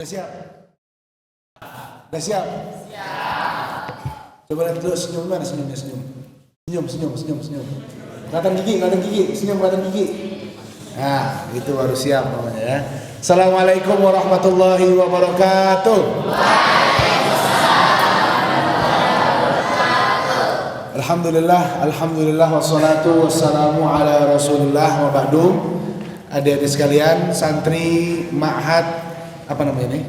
Udah siap? Udah siap? Siap. Coba lihat dulu senyum mana senyumnya senyum. Senyum. Kelihatan gigi, senyum kelihatan gigi. Nah, itu baru siap namanya ya. Assalamualaikum warahmatullahi wabarakatuh. Alhamdulillah wassalatu wassalamu ala rasulillah wa ba'du. Adik-adik sekalian, santri Ma'had apa namanya ini?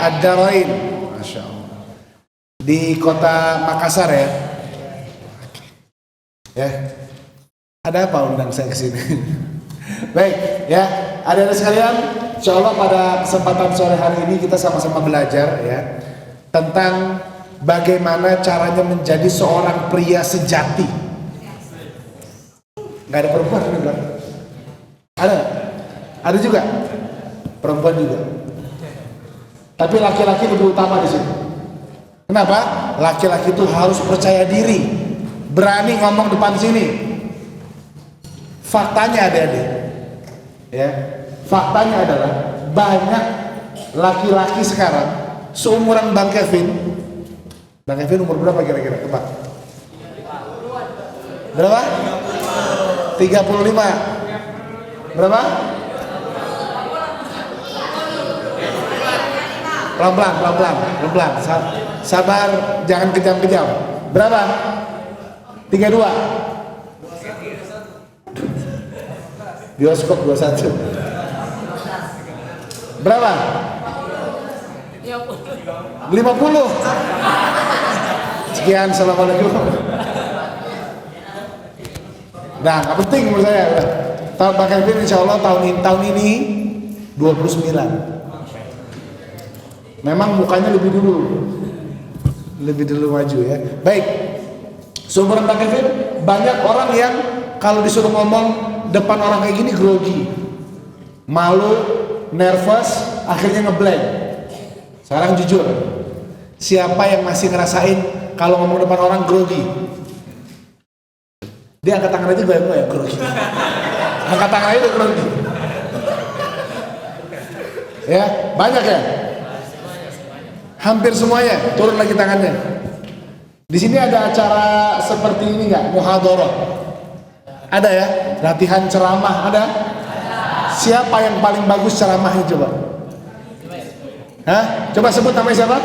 Ad-Darain, Masya Allah, di kota Makassar ya. Ya, ada apa undang saya ke sini? Baik, ya, adik-adik sekalian, insya Allah pada kesempatan sore hari ini kita sama-sama belajar ya tentang bagaimana caranya menjadi seorang pria sejati. Gak ada perempuan di belakang? Ada juga perempuan juga. Tapi laki-laki lebih utama di sini. Kenapa? Laki-laki itu harus percaya diri, berani ngomong depan sini. Faktanya adik-adik, ya, faktanya adalah banyak laki-laki sekarang seumuran Bang Kevin. Bang Kevin umur berapa kira-kira? Tebak. Berapa? 35. Berapa? Pelan-pelan. Sabar, jangan kejam-kejam. Berapa? 32. Bioskop 21. Berapa? 50. Sekian, assalamualaikum. Nah, nggak penting menurut saya. Tahun Bang Kevin insya Allah tahun ini 29. Memang mukanya lebih dulu maju ya. Baik, seumuran Bang Kevin banyak orang yang kalau disuruh ngomong depan orang kayak gini grogi, malu, nervous, akhirnya ngeblank. Sekarang jujur, siapa yang masih ngerasain kalau ngomong depan orang grogi? Dia angkat tangan aja goyang grogi. Angkat tangan aja grogi. Ya, banyak ya. Hampir semuanya, turun lagi tangannya. Di sini ada acara seperti ini nggak? Muhadharah. Ada ya? Latihan ceramah ada? Siapa yang paling bagus ceramahnya coba? Hah? Coba sebut namanya siapa?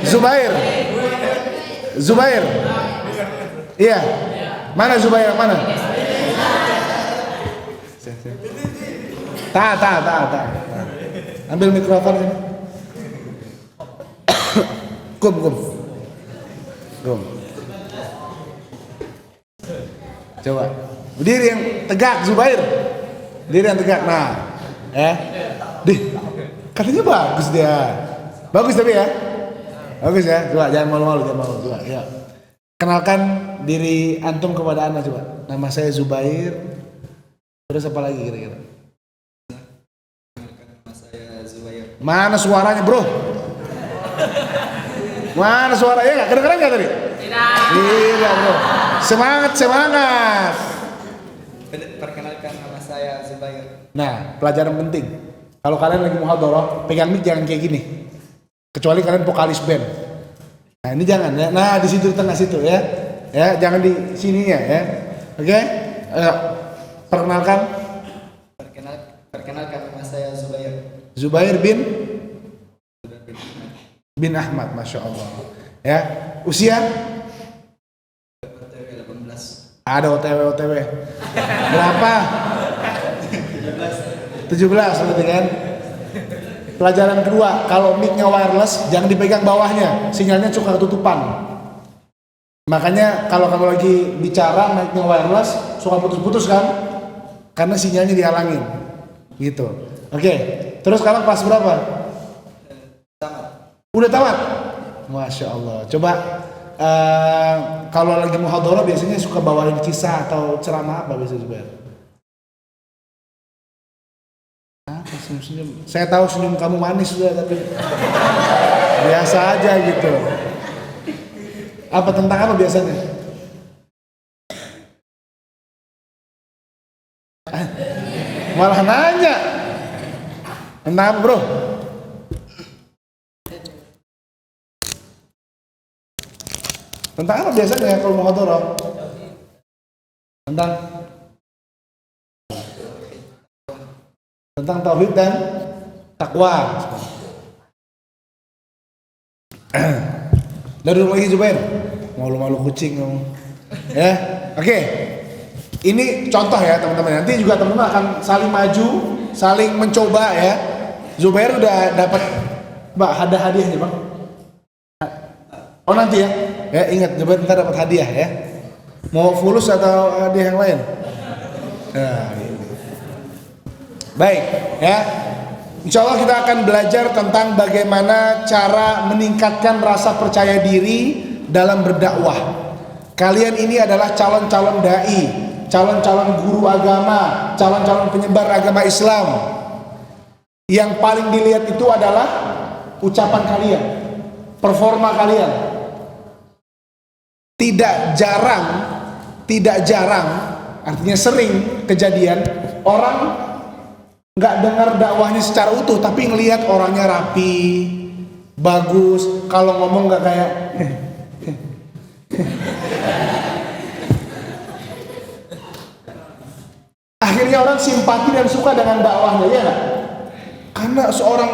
Zubair. Iya. Mana Zubair? Mana? Tak. Ambil mikrofon ini. Kum. Coba. Berdiri yang tegak, Zubair. Berdiri yang tegak. Nah, katanya bagus dia. Bagus tapi ya. Bagus ya. Coba jangan malu-malu, Coba, ya. Kenalkan diri antum kepada Ana coba. Nama saya Zubair. Terus apa lagi kira-kira? Nama saya Zubair. Mana suaranya, Bro? Mana suaranya? Enggak kedengeran enggak tadi? Tidak, Bro. Semangat. Perkenalkan nama saya Zubair. Nah, pelajaran penting. Kalau kalian lagi muhadharah, pegang mic jangan kayak gini. Kecuali kalian vokalis band. Nah, ini jangan ya. Nah, di situ di tengah situ ya. Ya, jangan di sininya ya. Oke? Perkenalkan nama saya Zubair. Zubair bin Ahmad, Masya Allah. Ya, usia? OTW 18. Ada OTW. Berapa? 17 berarti kan? Pelajaran kedua, kalau mic-nya wireless jangan dipegang bawahnya, sinyalnya suka ketutupan. Makanya kalau kamu lagi bicara mic-nya wireless suka putus-putus kan? Karena sinyalnya dihalangin. Gitu. Oke. Terus sekarang kelas berapa? Tamat. Udah tamat? Masya Allah. Coba kalau lagi muhadharah biasanya suka bawain kisah atau ceramah apa biasa Zubair? Apa senyum-senyum? Saya tahu senyum kamu manis sudah, tapi biasa aja gitu. Apa tentang apa biasanya? Malah nanya. Tentang apa bro? Tentang apa biasanya kalau muhadharah? Tentang tauhid dan takwa. Dari rumah lagi Zubair, malu-malu kucing kamu. Ya, oke. Ini contoh ya teman-teman. Nanti juga teman-teman akan saling maju, saling mencoba ya. Zubair udah dapat, Mbak, ada hadiahnya bang. Oh nanti ya. Ya ingat Zubair ntar dapat hadiah ya. Mau fulus atau hadiah yang lain? Nah, ini. Baik ya. Insya Allah kita akan belajar tentang bagaimana cara meningkatkan rasa percaya diri dalam berdakwah. Kalian ini adalah calon-calon dai, calon-calon guru agama, calon-calon penyebar agama Islam. Yang paling dilihat itu adalah ucapan kalian, performa kalian. Tidak jarang, artinya sering kejadian orang nggak dengar dakwahnya secara utuh, tapi ngelihat orangnya rapi, bagus. Kalau ngomong nggak kayak akhirnya orang simpati dan suka dengan dakwahnya, ya nggak? Karena seorang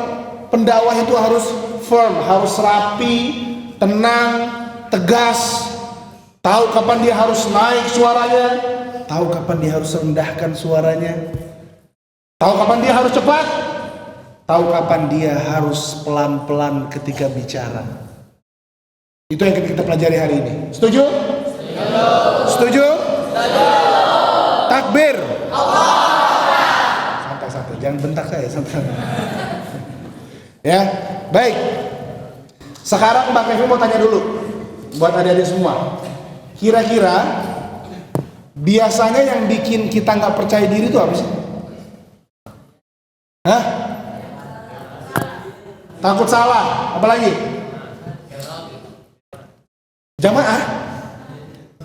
pendakwah itu harus firm, harus rapi, tenang, tegas, tahu kapan dia harus naik suaranya, tahu kapan dia harus rendahkan suaranya, tahu kapan dia harus cepat, tahu kapan dia harus pelan-pelan ketika bicara. Itu yang kita pelajari hari ini. Setuju? Setuju? Takbir. Santai-santai, jangan bentak saya, santai. Ya, baik. Sekarang Mbak Kevin mau tanya dulu buat adik-adik semua. Kira-kira biasanya yang bikin kita nggak percaya diri itu apa sih? Hah? Takut salah, apalagi? Jamaah?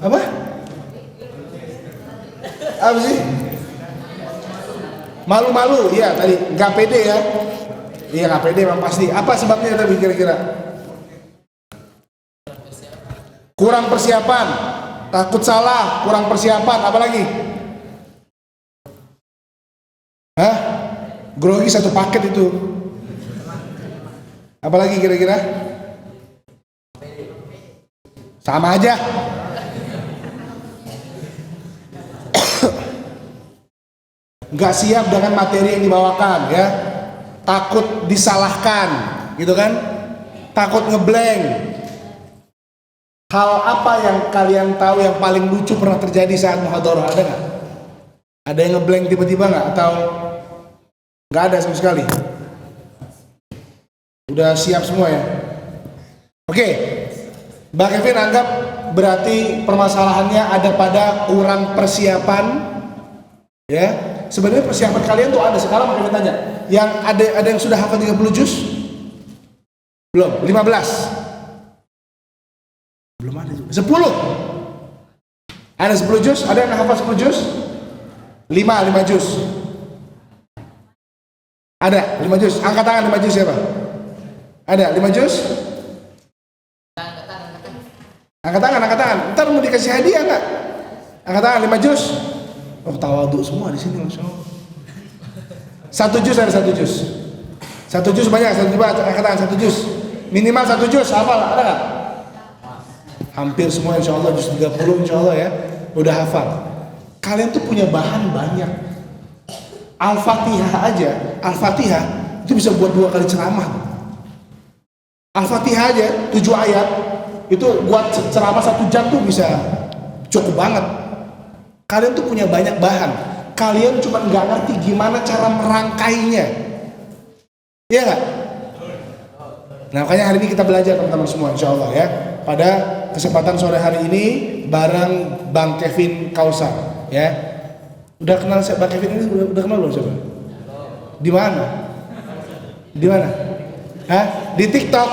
Apa? Apa sih? Malu-malu, iya tadi nggak pede ya? Iya nggak pede memang pasti. Apa sebabnya tadi kira-kira? Kurang persiapan, takut salah, kurang persiapan, apalagi? Hah? Grogi satu paket itu. Apalagi kira-kira? Sama aja. Nggak siap dengan materi yang dibawakan ya. Takut disalahkan, gitu kan? Takut ngeblank. Hal apa yang kalian tahu yang paling lucu pernah terjadi saat muhadharah? Ada nggak? Ada yang ngeblank tiba-tiba nggak? Atau nggak ada sama sekali? Udah siap semua ya? Oke, Mbak Kevin anggap berarti permasalahannya ada pada kurang persiapan, ya. Sebenarnya persiapan kalian tuh ada. Sekarang Mbak Kevin tanya, yang ada yang sudah hafal 30 juz? Belum, 15? Belum ada juga. 10? Ada 10 juz? Ada yang hafal 10 juz? 5 juz. Ada 5 juz. Angkat tangan 5 juz siapa? Ada 5 juz? Angkat tangan. Ntar mau dikasih hadiah enggak? Angkat tangan 5 juz. Oh, tawadhu semua di sini Masya Allah. 1 juz ada 1 juz. 1 juz banyak, 1 juz angkat tangan 1 juz. Minimal 1 juz, hafal ada enggak? Hampir semua insya Allah, juz 30 insya Allah ya, udah hafal. Kalian tuh punya bahan banyak. Al-Fatihah aja, Al-Fatihah itu bisa buat 2 kali ceramah. Al-Fatihah aja 7 ayat itu buat ceramah 1 jam tuh bisa cukup banget. Kalian tuh punya banyak bahan. Kalian cuma nggak ngerti gimana cara merangkainya. Iya nggak? Nah makanya hari ini kita belajar teman-teman semua insya Allah ya. Pada kesempatan sore hari ini bareng Bang Kevin Kausar ya. Udah kenal Bang Kevin ini? Udah kenal belum siapa? Di mana? Di mana? Hah? Di TikTok.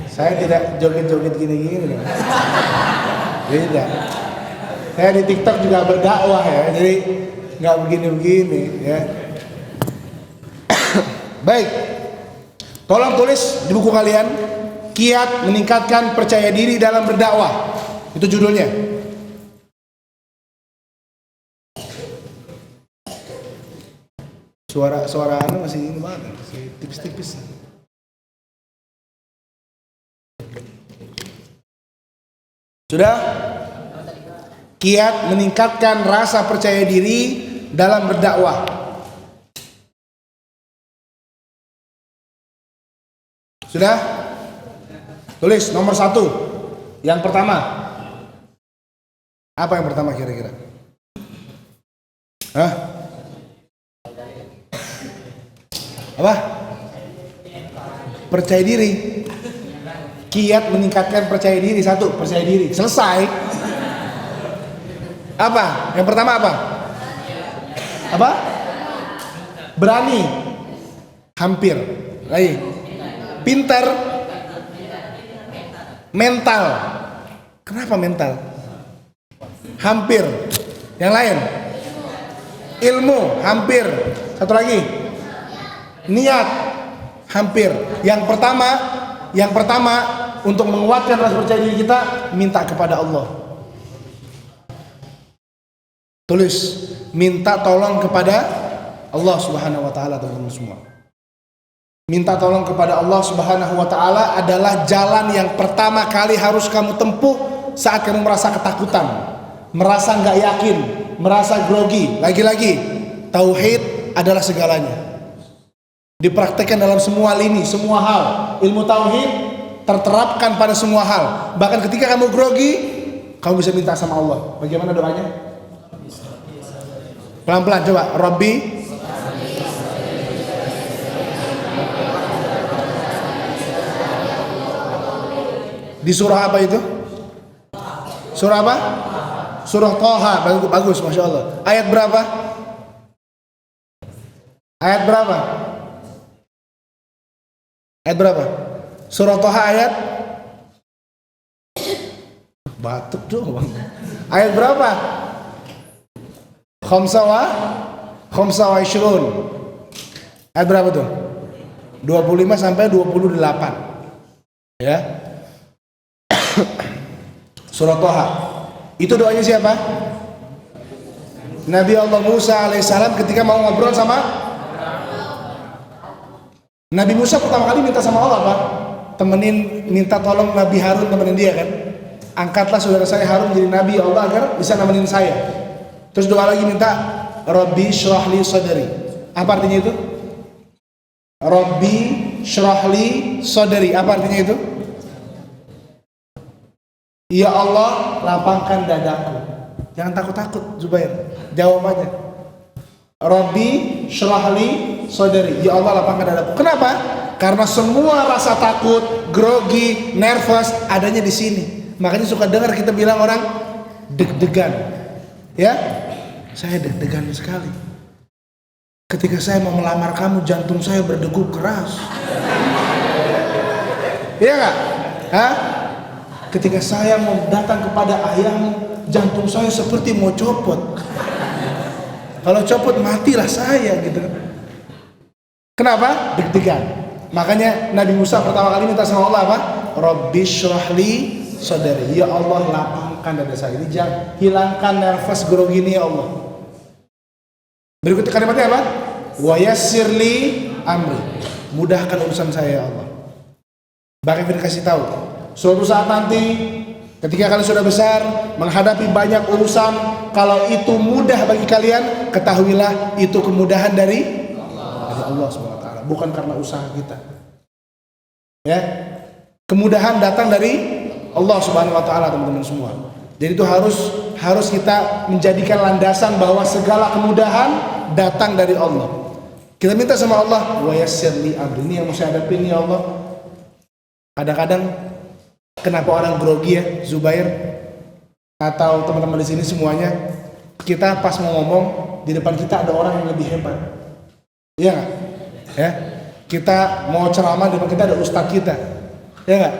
Saya tidak joget-joget gini-gini. Beda. Saya di TikTok juga berdakwah ya. Jadi nggak begini-begini ya. Baik. Tolong tulis di buku kalian, kiat meningkatkan percaya diri dalam berdakwah. Itu judulnya. Suara anu masih ini banget, masih tipis-tipis. Sudah? Kiat meningkatkan rasa percaya diri dalam berdakwah. Sudah? Tulis nomor 1. Yang pertama. Apa yang pertama kira-kira? Hah? Apa? Percaya diri. Kiat meningkatkan percaya diri. 1. Percaya diri. Selesai. Apa? Yang pertama apa? Apa? Berani. Hampir. Lagi. Pintar. Mental. Kenapa mental? Hampir. Yang lain? Ilmu. Hampir. Satu lagi. Niat. Hampir. Yang pertama untuk menguatkan rasa percaya diri kita, minta kepada Allah. Tulis, minta tolong kepada Allah Subhanahu wa taala, teman-teman semua. Minta tolong kepada Allah Subhanahu wa taala adalah jalan yang pertama kali harus kamu tempuh saat kamu merasa ketakutan, merasa nggak yakin, merasa grogi. Lagi-lagi, tauhid adalah segalanya. Dipraktekkan dalam semua lini, semua hal. Ilmu tauhid terterapkan pada semua hal. Bahkan ketika kamu grogi, kamu bisa minta sama Allah. Bagaimana doanya? Pelan-pelan coba. Rabbi, di surah apa itu? Surah apa? Surah Thaha. Bagus, Masya Allah. Ayat berapa? Ayat berapa? Ayat berapa? Surah Thaha ayat batuk dong. Ayat berapa? Khamsa wa ishrun. Ayat berapa tuh? 25 sampai 28. Ya. Surah Thaha. Itu doanya siapa? Nabi Allah Musa alaihissalam ketika mau ngobrol sama Nabi Musa pertama kali minta sama Allah apa? Minta tolong Nabi Harun temenin dia kan? Angkatlah saudara saya Harun menjadi Nabi Allah agar bisa nemenin saya. Terus doa lagi minta Rabbi syrahli sadri. Apa artinya itu? Rabbi syrahli sadri. Apa artinya itu? Ya Allah, lapangkan dadaku. Jangan takut-takut, Zubair. Jawab aja. Rabbi syrahli sadri. Ya Allah, lapangkan dadaku. Kenapa? Karena semua rasa takut, grogi, nervous adanya di sini. Makanya suka dengar kita bilang orang deg-degan. Ya? Saya deg-degan sekali. Ketika saya mau melamar kamu, jantung saya berdegup keras. Iya enggak? Hah? Ketika saya mau datang kepada ayahmu, jantung saya seperti mau copot. Kalau copot matilah saya gitu. Kenapa? Deg-degan. Makanya Nabi Musa pertama kali minta sama Allah apa? Rabbi syrahli sadri. Ya Allah, lapangkan dada saya. Ini jangan hilangkan nervous grogi ini ya Allah. Berikut kalimatnya apa? Wa yassirli amri. Mudahkan urusan saya ya Allah. Bahkan kita kasih tahu, suatu saat nanti ketika kalian sudah besar menghadapi banyak urusan, kalau itu mudah bagi kalian, ketahuilah itu kemudahan dari Allah Subhanahu wa taala, bukan karena usaha kita. Ya. Kemudahan datang dari Allah Subhanahu wa taala, teman-teman semua. Jadi itu harus kita menjadikan landasan bahwa segala kemudahan datang dari Allah. Kita minta sama Allah, wa yassirli amri. Ini yang mesti hadapin ya Allah. Kadang-kadang kenapa orang grogi ya, Zubair atau teman-teman di sini semuanya, kita pas mau ngomong di depan kita ada orang yang lebih hebat. Iya enggak? Ya. Kita mau ceramah di depan kita ada ustadz kita. Ya enggak?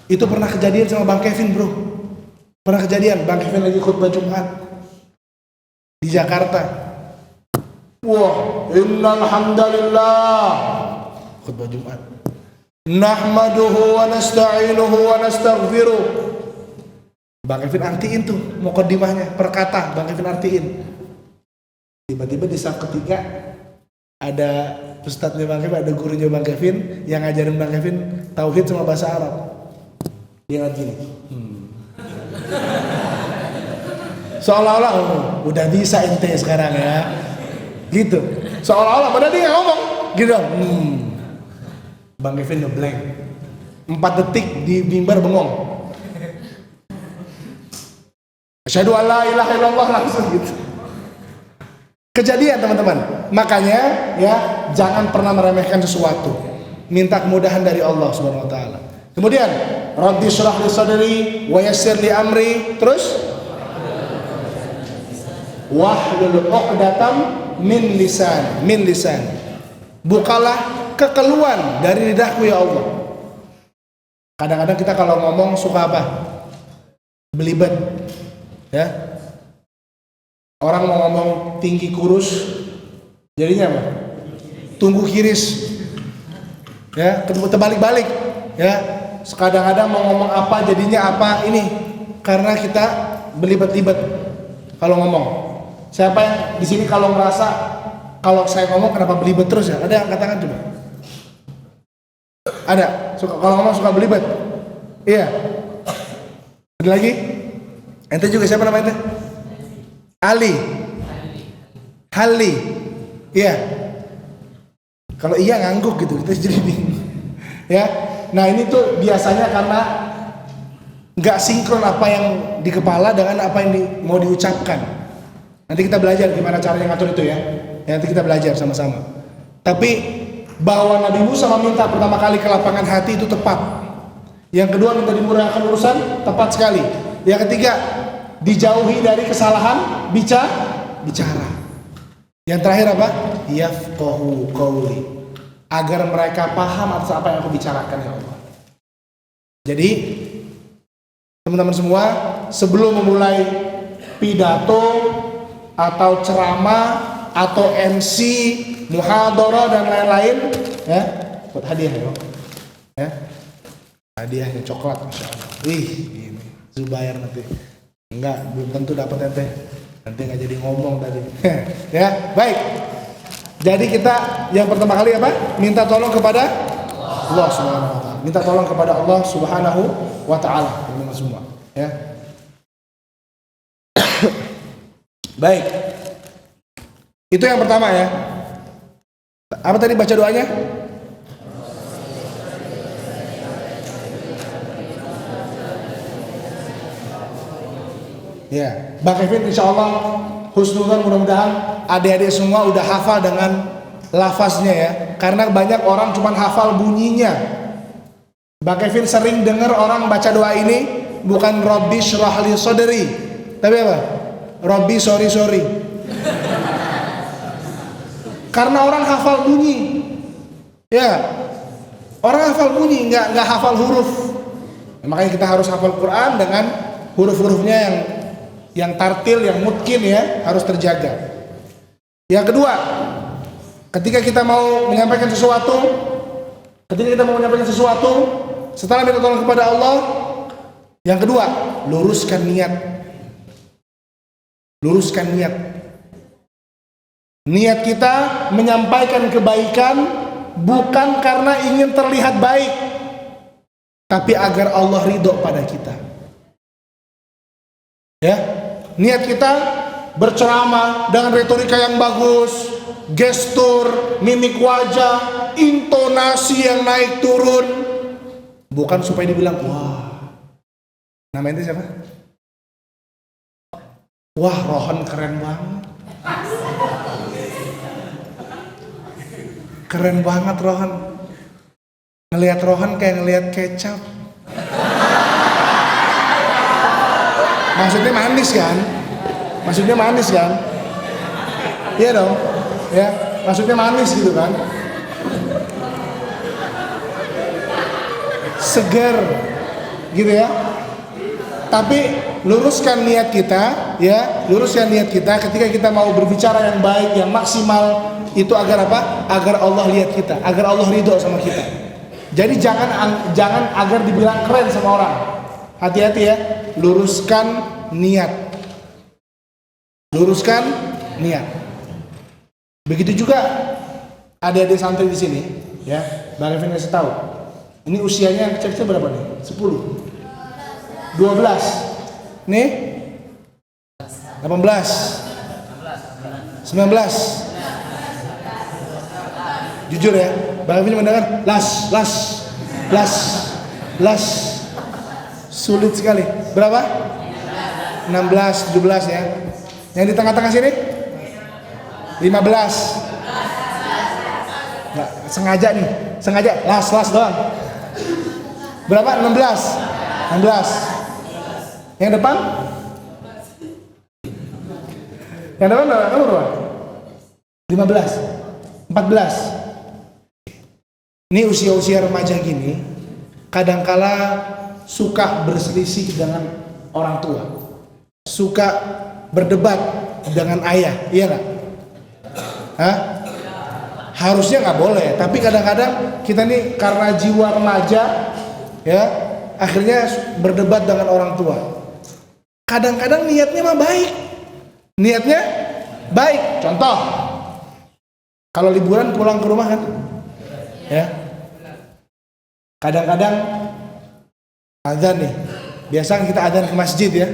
Itu pernah kejadian sama Bang Kevin, Bro. Pernah kejadian Bang Kevin lagi khutbah Jumat di Jakarta. Wah, innal hamdalillah. Khutbah Jumat. Nahmaduhu wa nasta'inuhu wa nastaghfiruh. Bang Kevin artiin tuh mukaddimahnya, perkata Bang Kevin artiin. Tiba-tiba di saf ketiga ada ustadznya Bang Kevin, ada gurunya Bang Kevin yang ngajarin Bang Kevin tauhid sama bahasa Arab. Dia nggak gini. Seolah-olah udah bisa ente sekarang ya. Gitu. Seolah-olah padahal dia ngomong gitu. Bang Kevin udah blank. 4 detik di mimbar bengong. Asyhadu an la ilaha illallah langsung gitu. Kejadian teman-teman. Makanya ya jangan pernah meremehkan sesuatu. Minta kemudahan dari Allah Subhanahu wa taala. Kemudian, Rabbi shrah li sadri wa yassir li amri. Terus wahlul 'uqdatam min lisan. Bukalah kekeluhan dari lidahku ya Allah. Kadang-kadang kita kalau ngomong suka apa? Belibet. Ya. Orang mau ngomong tinggi kurus jadinya apa? Tumbuh kiris. Ya, terbalik-balik. Ya. Kadang-kadang mau ngomong apa jadinya apa ini karena kita belibet-libet kalau ngomong. Siapa yang di sini kalau ngerasa kalau saya ngomong kenapa belibet terus ya? Ada angkat tangan coba. Ada. Kalau ngomong suka belibet. Iya. Ada lagi? Ente juga siapa namanya ente? Ali. Hali. Iya. Kalau iya ngangguk gitu, kita jadi bingung. Ya. Nah, ini tuh biasanya karena nggak sinkron apa yang di kepala dengan apa yang mau diucapkan. Nanti kita belajar gimana caranya ngatur itu ya. Nanti kita belajar sama-sama. Tapi bahwa Nabi Musa meminta pertama kali ke lapangan hati itu tepat. Yang kedua minta dimurahkan urusan, tepat sekali. Yang ketiga dijauhi dari kesalahan bicara. Yang terakhir apa? Yafqahu qawli. Agar mereka paham atas apa yang aku bicarakan ya Allah. Jadi teman-teman semua, sebelum memulai pidato atau ceramah atau MC, muhadharah dan lain-lain, ya, buat hadiah ya, ya. Hadiahnya coklat, masya Allah. Ini Zubair nanti. Enggak, belum tentu dapat ente. Nanti nggak jadi ngomong tadi. Ya, baik. Jadi kita yang pertama kali apa? Minta tolong kepada Allah Subhanahu wa taala. Minta tolong kepada Allah Subhanahu wa taala, teman-teman semua, ya. Baik. Itu yang pertama ya. Apa tadi baca doanya? Ya, Bang Kevin insya Allah husnuzon, mudah-mudahan adik-adik semua udah hafal dengan lafaznya ya. Karena banyak orang cuma hafal bunyinya. Bang Kevin sering dengar orang baca doa ini bukan Rabbi shrah li sadri, tapi apa? Rabbi sorry. Karena orang hafal bunyi, ya, orang hafal bunyi, nggak hafal huruf. Makanya kita harus hafal Quran dengan huruf-hurufnya yang tartil, yang mungkin ya, harus terjaga. Yang kedua, ketika kita mau menyampaikan sesuatu, setelah minta tolong kepada Allah, yang kedua, luruskan niat. Niat kita menyampaikan kebaikan bukan karena ingin terlihat baik, tapi agar Allah ridho pada kita. Ya, niat kita berceramah dengan retorika yang bagus, gestur, mimik wajah, intonasi yang naik turun, bukan supaya dibilang wah. Namanya siapa? Wah, Rohan keren banget. Keren banget Rohan. Ngelihat Rohan kayak ngelihat kecap. Maksudnya manis kan? Iya dong. Ya, maksudnya manis gitu kan. Seger gitu ya. Tapi luruskan niat kita ya, luruskan niat kita ketika kita mau berbicara yang baik, yang maksimal, itu agar apa? Agar Allah lihat kita, agar Allah ridho sama kita. Jadi jangan agar dibilang keren sama orang. Hati-hati ya, luruskan niat. Luruskan niat. Begitu juga adik-adik santri di sini, ya. Bang Kevin kasih tahu. Ini usianya yang kecil-kecil berapa nih? 10. 12. Nih? 18. 19. Jujur ya, Bang Kevin mendengar las. Sulit sekali. Berapa? 16, 17 ya. Yang di tengah-tengah sini? 15. Nggak, sengaja las doang. Berapa? 16. Yang depan? Yang depan berapa? 15. 14. Ini usia-usia remaja gini, kadangkala suka berselisih dengan orang tua, suka berdebat dengan ayah, iya nggak? Hah? Harusnya nggak boleh, tapi kadang-kadang kita nih karena jiwa remaja, ya, akhirnya berdebat dengan orang tua. Kadang-kadang niatnya mah baik, Contoh, kalau liburan pulang ke rumah kan, ya, kadang-kadang azan nih, biasa kita azan ke masjid ya,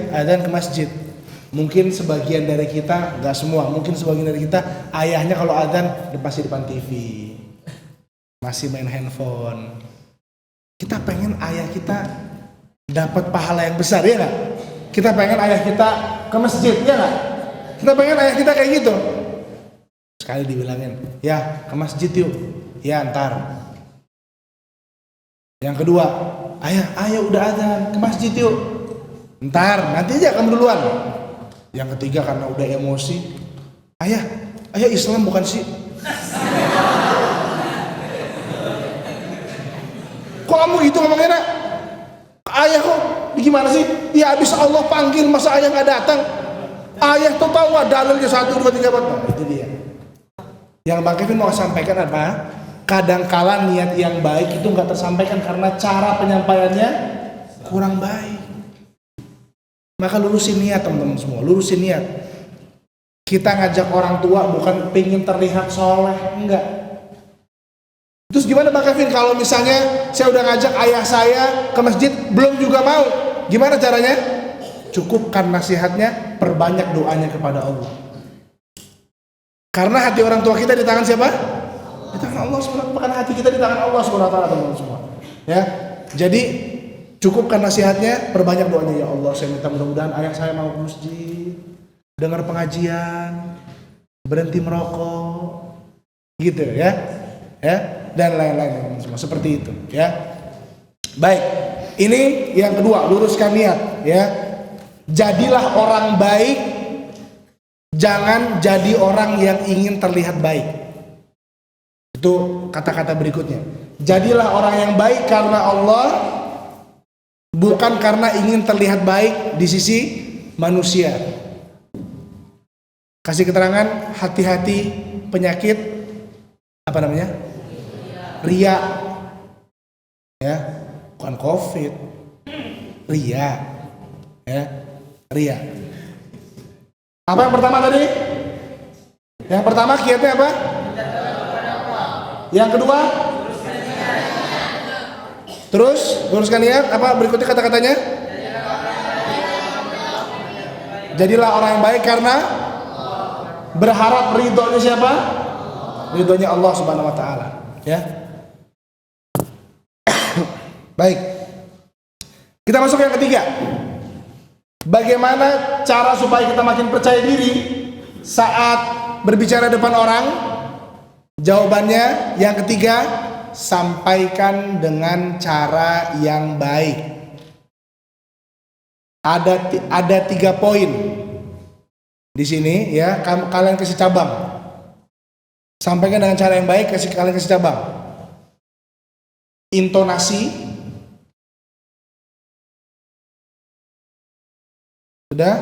mungkin sebagian dari kita, nggak semua, mungkin sebagian dari kita ayahnya kalau azan pasti depan TV, masih main handphone. Kita pengen ayah kita dapat pahala yang besar, ya nggak? Kita pengen ayah kita ke masjid, ya nggak? Kita pengen ayah kita kayak gitu. Sekali dibilangin, ya ke masjid yuk, ya ntar. Yang kedua, ayah udah azan, ke masjid yuk, ntar, nanti aja kamu duluan. Yang ketiga karena udah emosi, ayah Islam bukan sih? Kok kamu gitu ngomongnya nak? Ayah kok gimana sih? Ya habis Allah panggil masa ayah nggak datang? Ayah tuh tahu dalilnya 1, 2, 3, 4. Nah, itu dia. Yang Bang Kevin mau sampaikan apa? Kadangkala niat yang baik itu nggak tersampaikan karena cara penyampaiannya kurang baik. Maka lurusin niat teman-teman semua, lurusin niat. Kita ngajak orang tua bukan pengen terlihat soleh, enggak. Terus gimana Bang Kevin kalau misalnya saya udah ngajak ayah saya ke masjid belum juga mau? Gimana caranya? Cukupkan nasihatnya, perbanyak doanya kepada Allah. Karena hati orang tua kita di tangan siapa? Di tangan Allah SWT. Bukan hati kita di tangan Allah SWT, teman-teman semua. Ya, jadi cukupkan nasihatnya, perbanyak doanya. Ya Allah, saya minta mudah-mudahan ayah saya mau ke masjid, dengar pengajian, berhenti merokok, gitu ya, dan lain-lain semua seperti itu. Ya, baik. Ini yang kedua, luruskan niat. Ya, jadilah orang baik, jangan jadi orang yang ingin terlihat baik. Itu kata-kata berikutnya. Jadilah orang yang baik karena Allah, bukan karena ingin terlihat baik di sisi manusia. Kasih keterangan, hati-hati penyakit apa namanya? Ria. Ya, bukan COVID. Ria. Ya, ria. Apa yang pertama tadi? Yang pertama kiatnya apa? Yang kedua? Terus luruskan niat. Apa berikutnya kata-katanya? Jadilah orang yang baik karena berharap ridhonya siapa? Ridhonya Allah Subhanahu wa taala. Ya. Baik. Kita masuk yang ketiga. Bagaimana cara supaya kita makin percaya diri saat berbicara depan orang? Jawabannya yang ketiga, sampaikan dengan cara yang baik. Ada 3 poin di sini ya, kalian kasih cabang. Sampaikan dengan cara yang baik, kalian kasih cabang. Intonasi, sudah?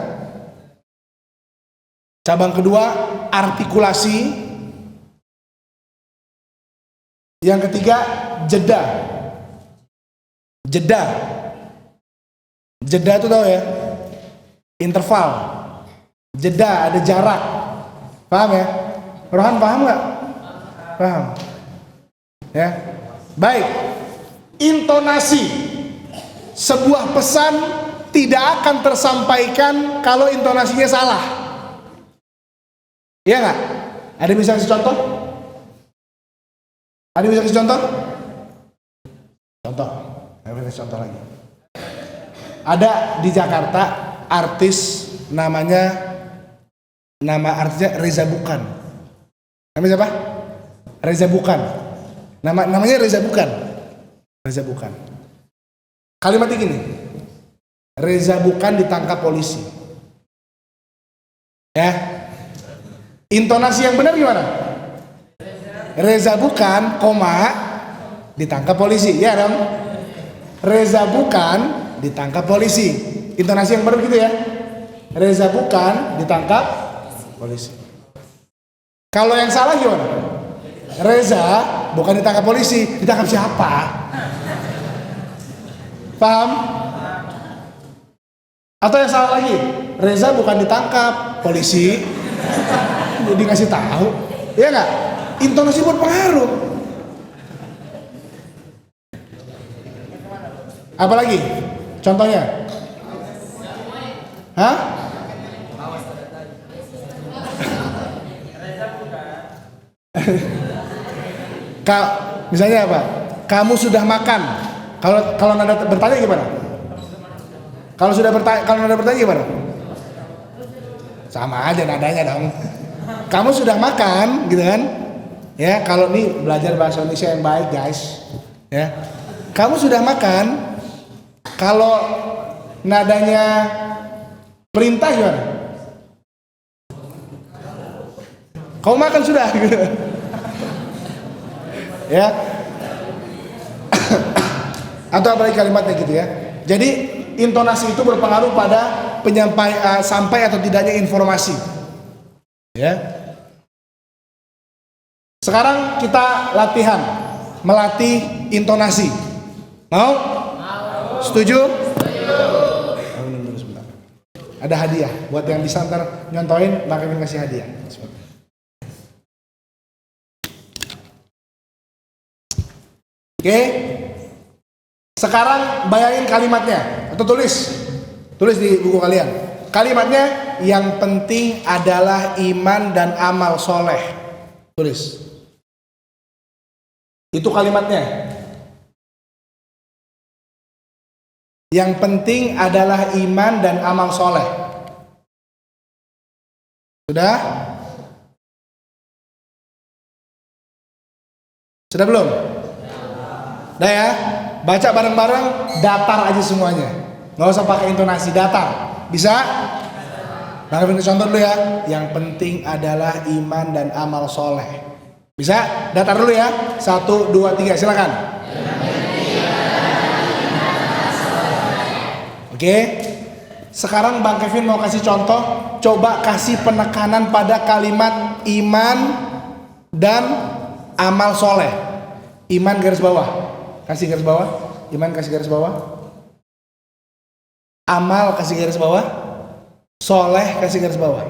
Cabang kedua, artikulasi. Yang ketiga, jeda. Jeda. Jeda itu tahu ya? Interval. Jeda, ada jarak. Paham ya? Rohan paham nggak? Paham. Ya. Baik. Intonasi. Sebuah pesan tidak akan tersampaikan kalau intonasinya salah. Iya nggak? Ada bisa kasih contoh? Ada bisa kasih contoh? Contoh. Saya kasih contoh lagi. Ada di Jakarta artis nama artisnya Reza Bukan. Namanya siapa? Reza Bukan. Namanya Reza Bukan. Reza Bukan. Kalimatnya gini. Reza Bukan ditangkap polisi. Ya. Intonasi yang benar gimana? Reza Bukan, ditangkap polisi. Ya dong. Reza Bukan ditangkap polisi. Intonasi yang benar gitu ya. Reza Bukan ditangkap polisi. Kalau yang salah gimana? Reza bukan ditangkap polisi, ditangkap siapa? Paham? Atau yang salah lagi, Reza bukan ditangkap polisi, jadi ngasih tahu, ya nggak? Intonasi berpengaruh. Apa lagi? Contohnya? Hah? Misalnya apa? Kamu sudah makan. Kalau nada bertanya gimana? Kalau nada bertanya gimana? Sama aja nadanya dong. Kamu sudah makan, gitu kan? Ya, kalau nih belajar bahasa Indonesia yang baik, guys. Ya. Kamu sudah makan. Kalau nadanya perintah gimana? Kau makan sudah, gitu. Ya. Atau apalagi kalimatnya gitu ya. Jadi intonasi itu berpengaruh pada sampai atau tidaknya informasi. Ya. Sekarang kita melatih intonasi. Mau? Setuju? Ada hadiah buat yang bisa ntar nyontoin, maka kita kasih hadiah. Oke. Sekarang bayangin kalimatnya atau tulis di buku kalian. Kalimatnya, yang penting adalah iman dan amal soleh. Tulis. Itu kalimatnya. Yang penting adalah iman dan amal soleh. Sudah? Sudah belum? Udah ya? Baca bareng-bareng, datar aja semuanya. Nggak usah pakai intonasi, datar. Bisa? Nah, contoh dulu ya. Yang penting adalah iman dan amal soleh. Bisa? Datar dulu ya. 1, 2, 3, silakan. Oke. Sekarang Bang Kevin mau kasih contoh. Coba kasih penekanan pada kalimat iman dan amal soleh. Iman garis bawah. Kasih garis bawah. Iman kasih garis bawah. Amal kasih garis bawah. Soleh kasih garis bawah.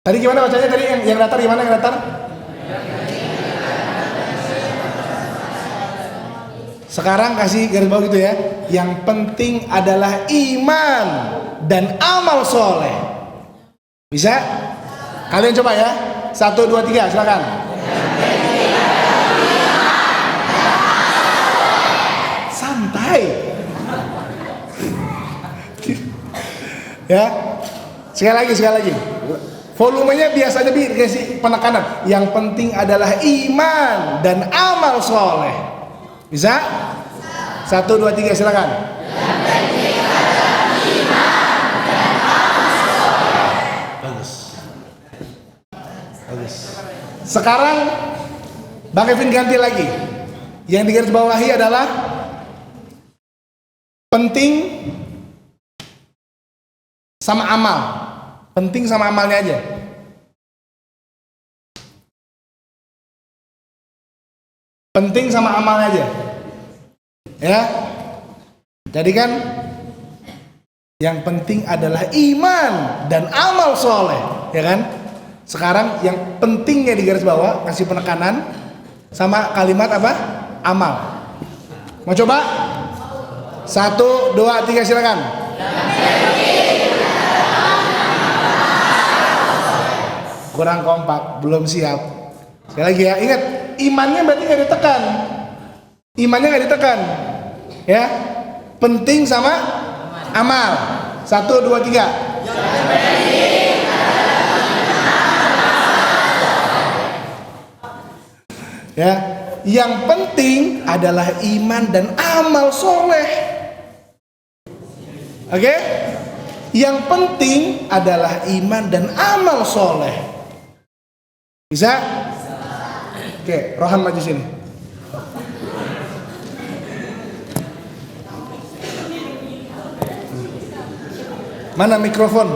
Tadi gimana bacanya tadi yang datar gimana yang datar? Sekarang kasih garis bawah gitu ya. Yang penting adalah iman dan amal soleh. Bisa? Kalian coba ya. 1, 2, 3 silakan. Santai. Ya. Sekali lagi. Volumenya biasanya dikasih penekanan. Yang penting adalah iman dan amal soleh. Bisa? 1, 2, 3 silakan. Yang penting adalah iman dan amal soleh. Bagus. Sekarang Bang Kevin ganti lagi. Yang digarisbawahi adalah penting sama amal. Penting sama amalnya aja. Penting sama amalnya aja. Ya. Jadi kan yang penting adalah iman dan amal soleh, ya kan? Sekarang yang pentingnya di garis bawah, kasih penekanan sama kalimat apa? Amal. Mau coba? 1, 2, 3 silakan. Kurang kompak, belum siap. Sekali lagi ya, ingat imannya berarti nggak ditekan. Imannya nggak ditekan, ya. Penting sama amal. 1, 2, 3. Ya, yang penting adalah iman dan amal soleh. Oke? Yang penting adalah iman dan amal soleh. Bisa? Oke, Rohan maju sini. Mana mikrofon?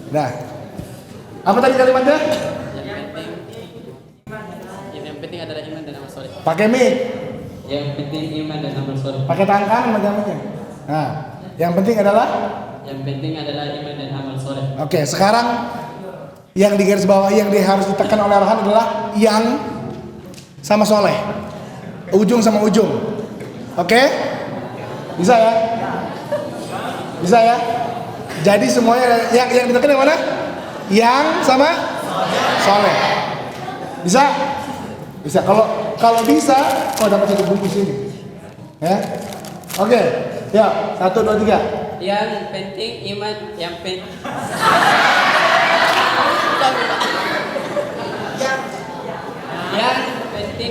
Nah, apa tadi kalimatnya? Yang penting adalah iman dan amal soleh. Pakai mic. Yang penting iman dan amal soleh. Pakai tangan kanan macamnya. Nah, yang penting adalah. Yang penting adalah iman dan amal soleh. Oke, sekarang yang di garis bawah yang harus ditekan oleh Rohan adalah yang sama soleh. Ujung sama ujung. Oke? Bisa ya? Bisa ya? Jadi semuanya yang ditekan yang mana? Yang sama soleh. Bisa? Bisa. Kalau bisa, kau dapat satu bungkus ini. Ya? Oke. Ya, 1, 2, 3. Yang penting iman, yang penting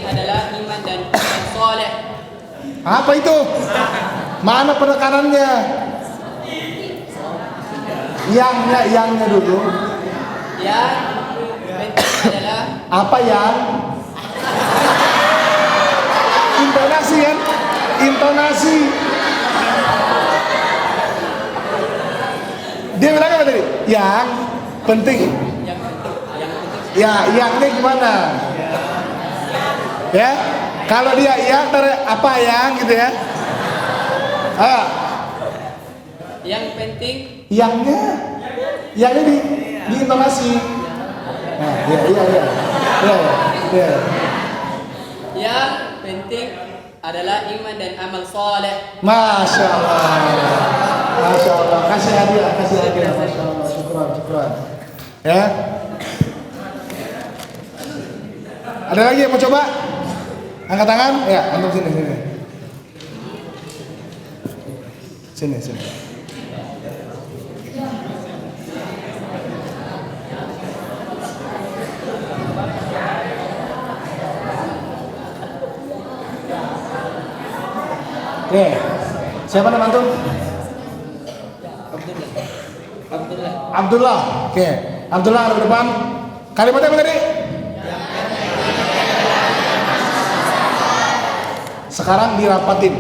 adalah iman dan amal soleh. Apa itu? Mana penekanannya? Yangnya dulu. Yang penting adalah Apa yang? Intonasi kan? Intonasi. Dia bilang apa tadi? Yang penting. Ya, yangnya gimana? Ya, kalau dia yang apa yang gitu ya? Ah, yang penting yangnya di intonasi. Nah, iya. yang penting adalah iman dan amal soleh. Masya Allah. Kasih hadiah. Masya Allah. Syukran. Ya. Ada lagi yang mau coba? Angkat tangan. Ya, antum sini. Sini. Oke. Siapa nama antum? Abdullah. Oke. Abdullah ada di depan. Kalimatnya apa tadi? Sekarang dirapatin.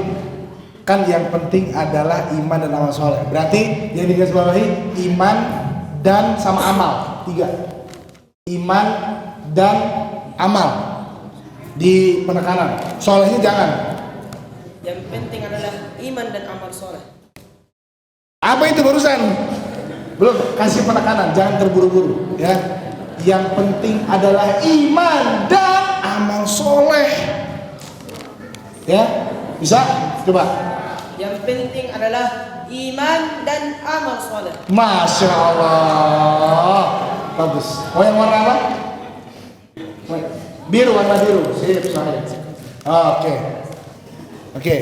Kan yang penting adalah iman dan amal soleh. Berarti yang digarisbawahi iman dan sama amal. 3. Iman dan amal. Di penekanan. Solehnya jangan. Yang penting adalah iman dan amal soleh. Apa itu barusan? Belum, kasih penekanan, jangan terburu-buru ya. Yang penting adalah iman dan amal soleh. Ya, bisa? Coba. Yang penting adalah iman dan amal soleh. Masya Allah. Bagus. Oh, yang warna apa? Biru, warna biru. Sip, saya. Oke.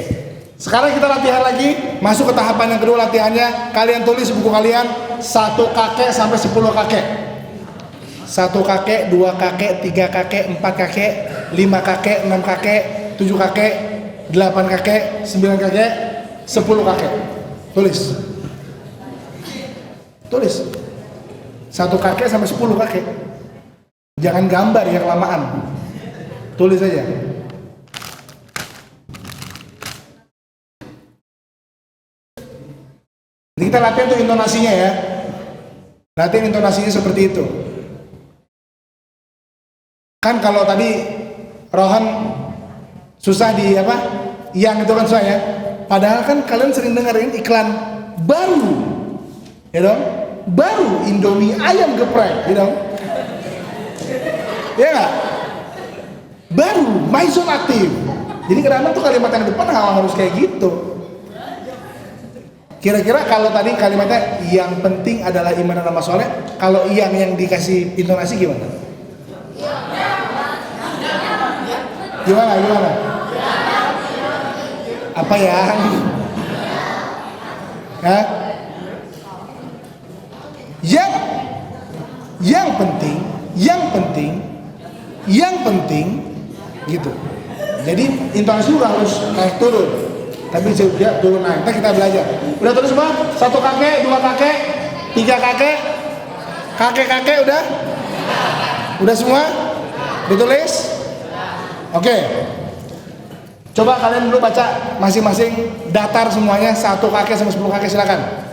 Sekarang kita latihan lagi. Masuk ke tahapan yang kedua latihannya. Kalian tulis buku kalian 1 kakek sampai 10 kakek. 1 kakek, 2 kakek, 3 kakek, 4 kakek, 5 kakek, 6 kakek, 7 kakek, 8 kakek, 9 kakek, 10 kakek. Tulis 1 kakek sampai 10 kakek. Jangan gambar yang lamaan. Tulis aja. Jadi kita latihan tuh intonasinya ya. Latihan intonasinya seperti itu. Kan kalau tadi Rohan susah di apa? Yang itu kan susah ya. Padahal kan kalian sering dengerin iklan baru, ya dong? Baru Indomie ayam geprek, ya dong? Ya nggak? Baru Maison aktif. Jadi kenapa tuh kalimat yang depan harus kayak gitu? Kira-kira kalau tadi kalimatnya yang penting adalah iman dan amal soleh, kalau yang dikasih intonasi gimana? Gimana? Apa yang? Hah? Yang penting, gitu. Jadi intonasi juga harus naik turun. Tapi dia turun naik. Kita belajar. Udah terus semua? 1 kakek, 2 kakek, 3 kakek, kakek udah? Udah semua? Ditulis? Oke. Coba kalian dulu baca masing-masing datar semuanya 1 kakek sampai 10 kakek, silakan.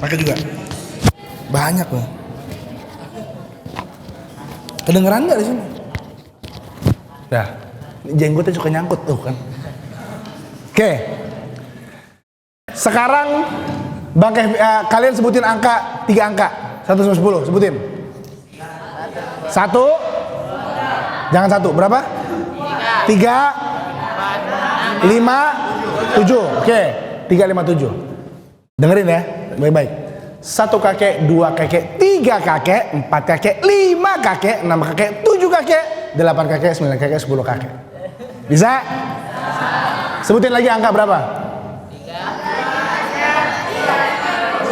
Pakai juga. Banyak loh. Kedengeran nggak di sini? Ya, jenggotnya suka nyangkut tuh kan. Oke. Sekarang kalian sebutin angka 3 angka 1 sampai 10, sebutin. 1. Jangan 1. Berapa? 3 5 7. Oke. 3 5 7. Dengerin ya, baik-baik. 1 kakek, 2 kakek, 3 kakek, 4 kakek, 5 kakek, 6 kakek, 7 kakek, 8 kakek, 9 kakek, 10 kakek. Bisa? Sebutin lagi angka berapa?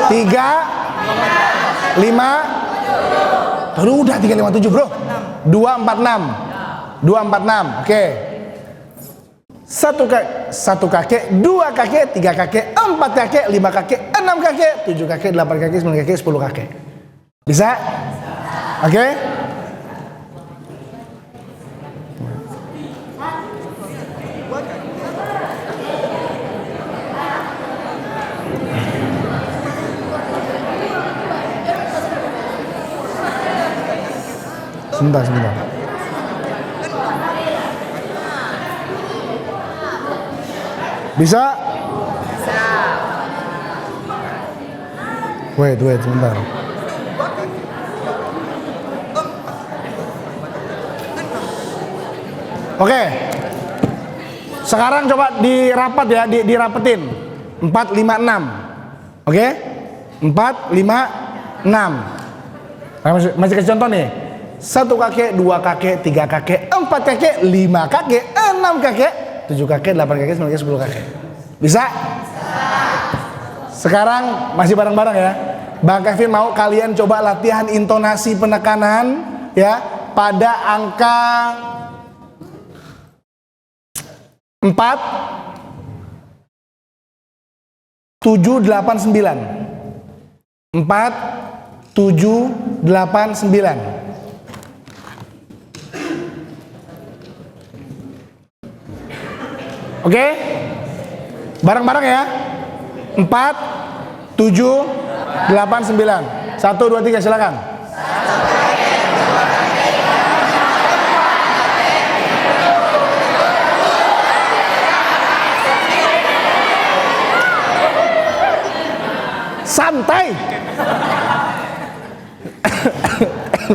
3 5 Baru udah 3 5 7 bro. 2 4 6. 2 4 6. Oke. 1 kakek, 2 kakek, 3 kakek, 4 kakek, 5 kakek, 6 kakek, 7 kakek, 8 kakek, 9 kakek, 10 kakek. Bisa? Oke? Sebentar. Bisa? Wait, sebentar. Oke. Sekarang coba dirapat ya, dirapetin. 4 5 6. Oke? 4 5 6. Masih kasih contoh nih. 1 kakek, 2 kakek, 3 kakek, 4 kakek, 5 kakek, 6 kakek, 7 kakek, 8 kakek, 9 kakek, 10 kakek. Bisa? Sekarang masih bareng-bareng ya. Bang Kevin mau kalian coba latihan intonasi penekanan ya pada angka 4 7 8 9. 4 7 8 9. Oke? Bareng-bareng ya. 4 7 8 9. 1 2 3 silakan. Santai.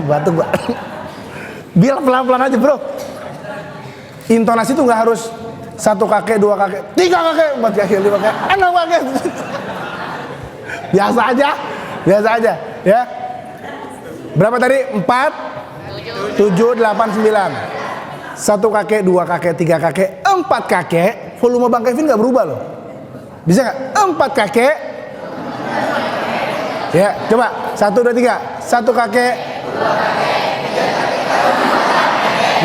Batuk gua. Biar pelan-pelan aja bro. Intonasi tuh nggak harus 1 kakek, 2 kakek, 3 kakek, 4 kakek, 5 kakek, 6 kakek. Biasa aja ya. Berapa tadi? 4 7 8 9. 1 kakek, 2 kakek, 3 kakek, 4 kakek. Volume Bang Kevin nggak berubah loh. Bisa nggak? 4 kakek. Ya, coba 1 2 3. 1 kakek.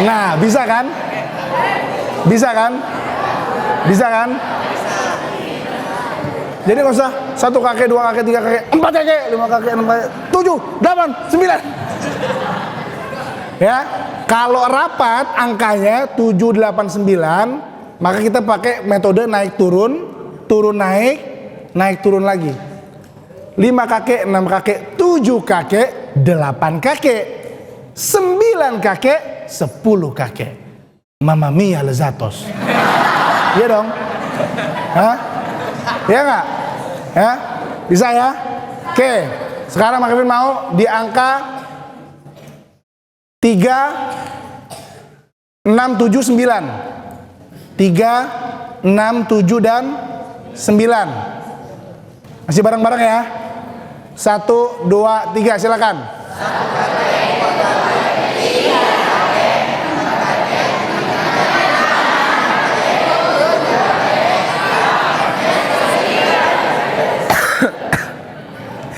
Nah, bisa kan? Bisa kan? Jadi nggak usah 1 kakek, 2 kakek, 3 kakek, 4 kakek, 5 kakek, 6 kakek, 7, 8, 9. Ya, kalau rapat angkanya 7, 8, 9, maka kita pakai metode naik turun, turun naik, naik turun lagi. 5 kakek, 6 kakek, 7 kakek, 8 kakek, 9 kakek, 10 kakek. Mamma mia lezatos. Iya dong? Hah? Iya nggak? Ya? Bisa ya? Oke, sekarang Mak Kevin mau di angka 3, 6, 7, 9. 3, 6, 7, dan 9. Masih bareng-bareng ya? 1, 2, 3, silakan.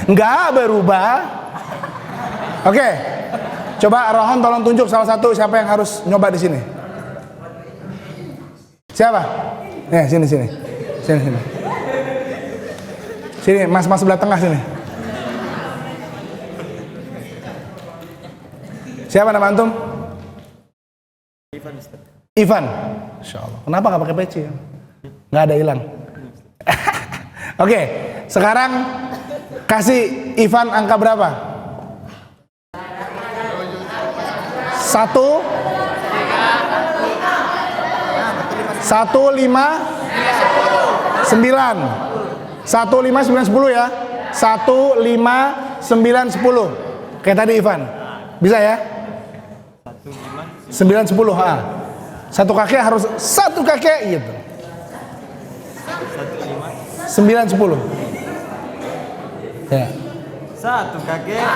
Enggak berubah. Oke. Coba Rohan tolong tunjuk salah satu siapa yang harus nyoba di sini. Siapa? Nih, sini. Sini, mas sebelah tengah sini. Siapa nama antum? Ivan. Insya Allah. Kenapa nggak pakai peci? Nggak ada hilang. Oke, sekarang kasih Ivan angka berapa? 1, 5, 9. 1, 5, 9, 10 ya. 1, 5, 9, 10. Kayak tadi Ivan. Bisa ya? 9, 10. Satu kakek harus 1 kakek gitu. 9, 10. Ya. 1 kakek.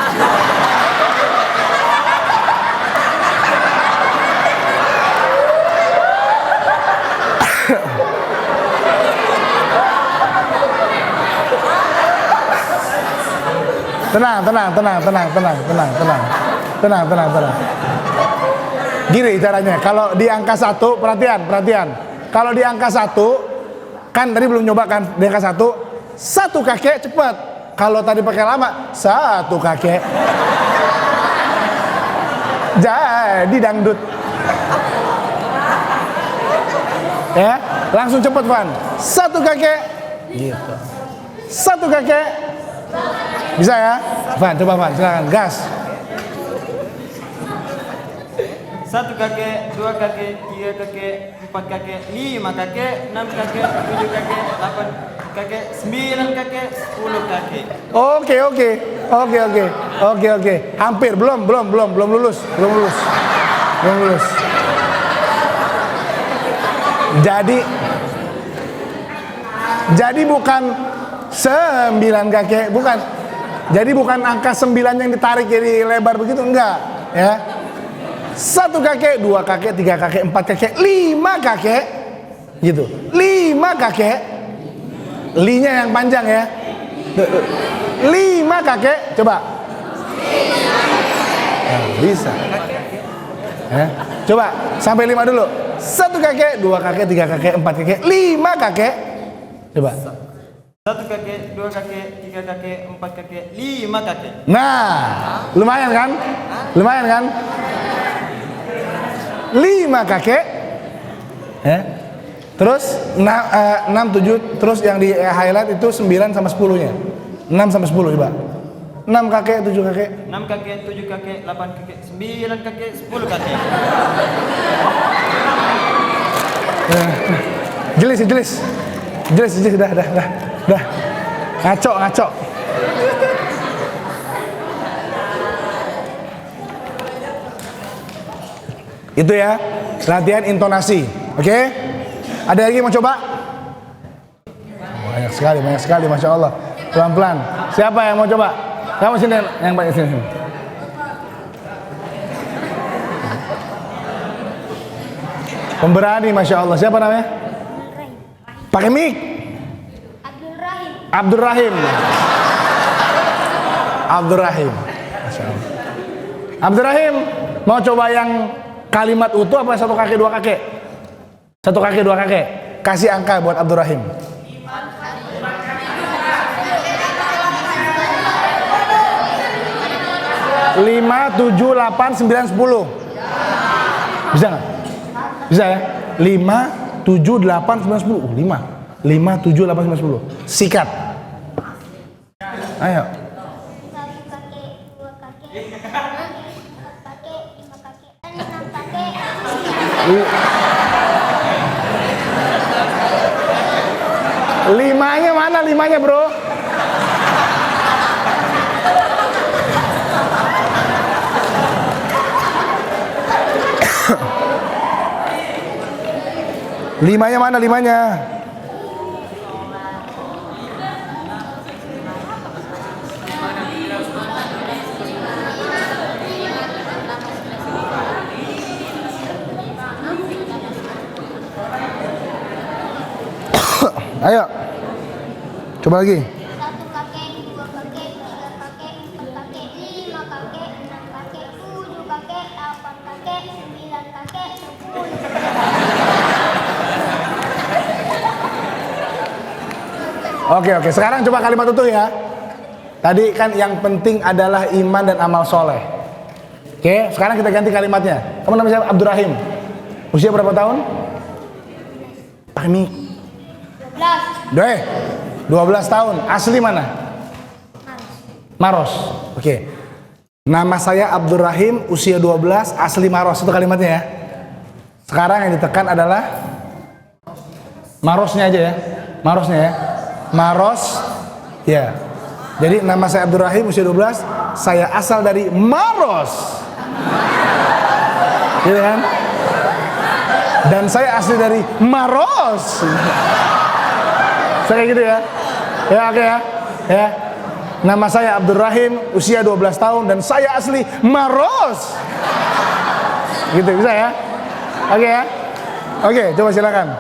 Tenang. Gini caranya, kalau di angka 1, perhatian. Kalau di angka 1, kan tadi belum nyoba kan, di angka 1 kakek cepat. Kalau tadi pakai lama, 1 kakek. Jadi dangdut. Ya, langsung cepat Van. 1 kakek. Gitu. 1 kakek. Bisa ya? Van, coba Van, silakan gas. 1 kakek, 2 kakek, 3 kakek, 4 kakek, 5 kakek, 6 kakek, 7 kakek, 8 kakek, 9 kakek, 10 kakek. Oke. Hampir, belum lulus. Jadi bukan 9 kakek, bukan. Jadi bukan angka 9 yang ditarik jadi lebar begitu, enggak, ya. 1 kakek, 2 kakek, 3 kakek, 4 kakek, 5 kakek, gitu. 5 kakek, linya yang panjang ya. 5 kakek, coba. Nah, bisa. Coba sampai 5 dulu. 1 kakek, 2 kakek, 3 kakek, 4 kakek, 5 kakek. Coba. 1 kakek, 2 kakek, 3 kakek, 4 kakek, 5 kakek. Nah, lumayan kan? 5 kakek. Terus 6, 7, terus yang di highlight itu 9 sama 10-nya. 6 sama 10 coba. 6 kakek, 7 kakek. 6 kakek, 7 kakek, 8 kakek, 9 kakek, 10 kakek. Jelis, dah. Ngaco. Itu ya, latihan intonasi. Oke? Ada lagi mau coba? Banyak sekali, Masya Allah. Pelan-pelan. Siapa yang mau coba? Kamu sini, yang banyak sini. Pemberani, Masya Allah. Siapa namanya? Pakai mic. Abdul Rahim. Masya Allah. Abdul Rahim, mau coba yang kalimat utuh apa 1 kakek, 2 kakek? 1 kakek, 2 kakek. Kasih angka buat Abdul Rahim. 5, 7, 8, 9, 10. Bisa nggak? Bisa ya? 5, 7, 8, 9, 10. 5. 5, 7, 8, 9, 10. Sikat. Ayo. 1 kakek, 2 kakek, 3 kakek, 4 kakek, 5 kakek, 6 kakek. Limanya mana limanya, bro? Limanya mana limanya? Ayo. Coba lagi. 1 kakek, 2 kakek, 3 kakek, 4 kakek, 5 kakek, 6 kakek, 7 kakek, 8 kakek, 9 kakek, 10. Oke. Sekarang coba kalimat utuh ya. Tadi kan yang penting adalah iman dan amal soleh. Oke, sekarang kita ganti kalimatnya. Kamu namanya siapa? Abdurrahim. Usia berapa tahun? Pakai mic. 12. 12 tahun. Asli mana? Maros. Oke. Nama saya Abdurrahim, usia 12, asli Maros. Itu kalimatnya ya. Sekarang yang ditekan adalah Marosnya aja ya. Marosnya ya. Maros. Ya. Jadi nama saya Abdurrahim, usia 12, saya asal dari Maros. Gitu kan? Dan saya asli dari Maros. Saya gitu ya. Ya, oke ya. Ya. Nama saya Abdurrahim, usia 12 tahun dan saya asli Maros. Gitu bisa ya? Oke ya. Oke, coba silakan.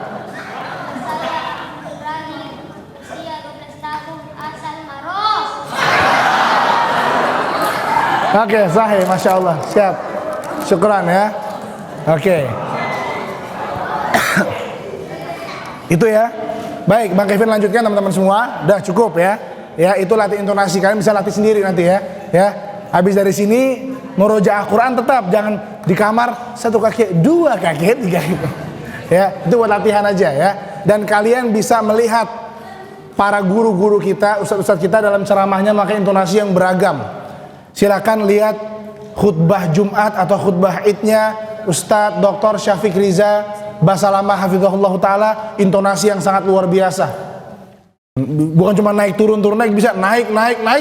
Saya Abdurrahim, usia 12 tahun, asal Maros. Oke, sahih, Masya Allah. Siap. Syukran ya. Oke. Itu ya. Baik, Bang Kevin lanjutkan teman-teman semua. Udah cukup ya. Ya, itu latih intonasi. Kalian bisa latih sendiri nanti ya. Ya. Habis dari sini murojaah Quran tetap jangan di kamar 1 kakek, 2 kakek, 3 kakek. Ya, itu buat latihan aja ya. Dan kalian bisa melihat para guru-guru kita, ustadz-ustadz kita dalam ceramahnya pakai intonasi yang beragam. Silakan lihat khutbah Jumat atau khutbah Idnya Ustadz Dr. Syafiq Riza Basalamah hafizahullah ta'ala, intonasi yang sangat luar biasa. Bukan cuma naik turun naik, bisa naik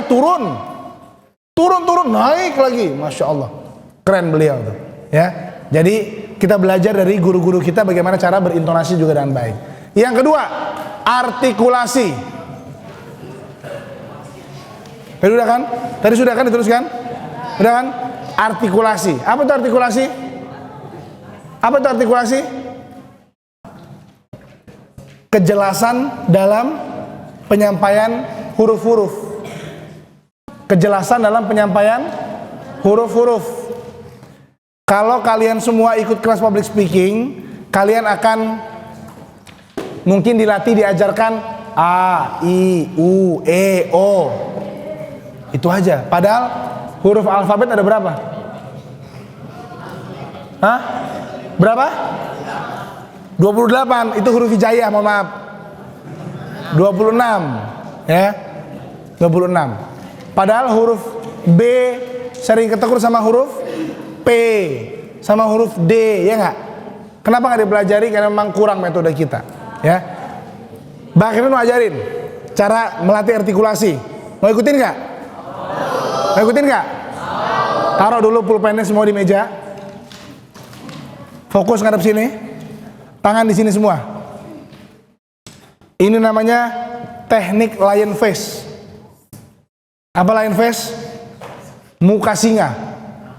turun naik lagi, Masya Allah, keren beliau tuh ya. Jadi kita belajar dari guru-guru kita bagaimana cara berintonasi juga dengan baik. Yang kedua, artikulasi. Tadi sudah kan dituliskan? Udah kan? Artikulasi. Apa itu artikulasi? Kejelasan dalam penyampaian huruf-huruf. Kejelasan dalam penyampaian huruf-huruf. Kalau kalian semua ikut kelas public speaking, kalian akan mungkin diajarkan A, I, U, E, O. Itu aja. Padahal huruf alfabet ada berapa? Hah? Berapa? 28, itu huruf hijaiyah, mohon maaf. 26 ya. 26. Padahal huruf B sering ketekur sama huruf P sama huruf D, ya enggak? Kenapa nggak dipelajari? Karena memang kurang metode kita, ya. Bang Kevin mau ajarin cara melatih artikulasi. Mau ikutin nggak? Mau ikutin nggak? Taruh dulu pulpennya semua di meja. Fokus ngadep sini. Tangan di sini semua. Ini namanya teknik lion face. Apa lion face? Muka singa.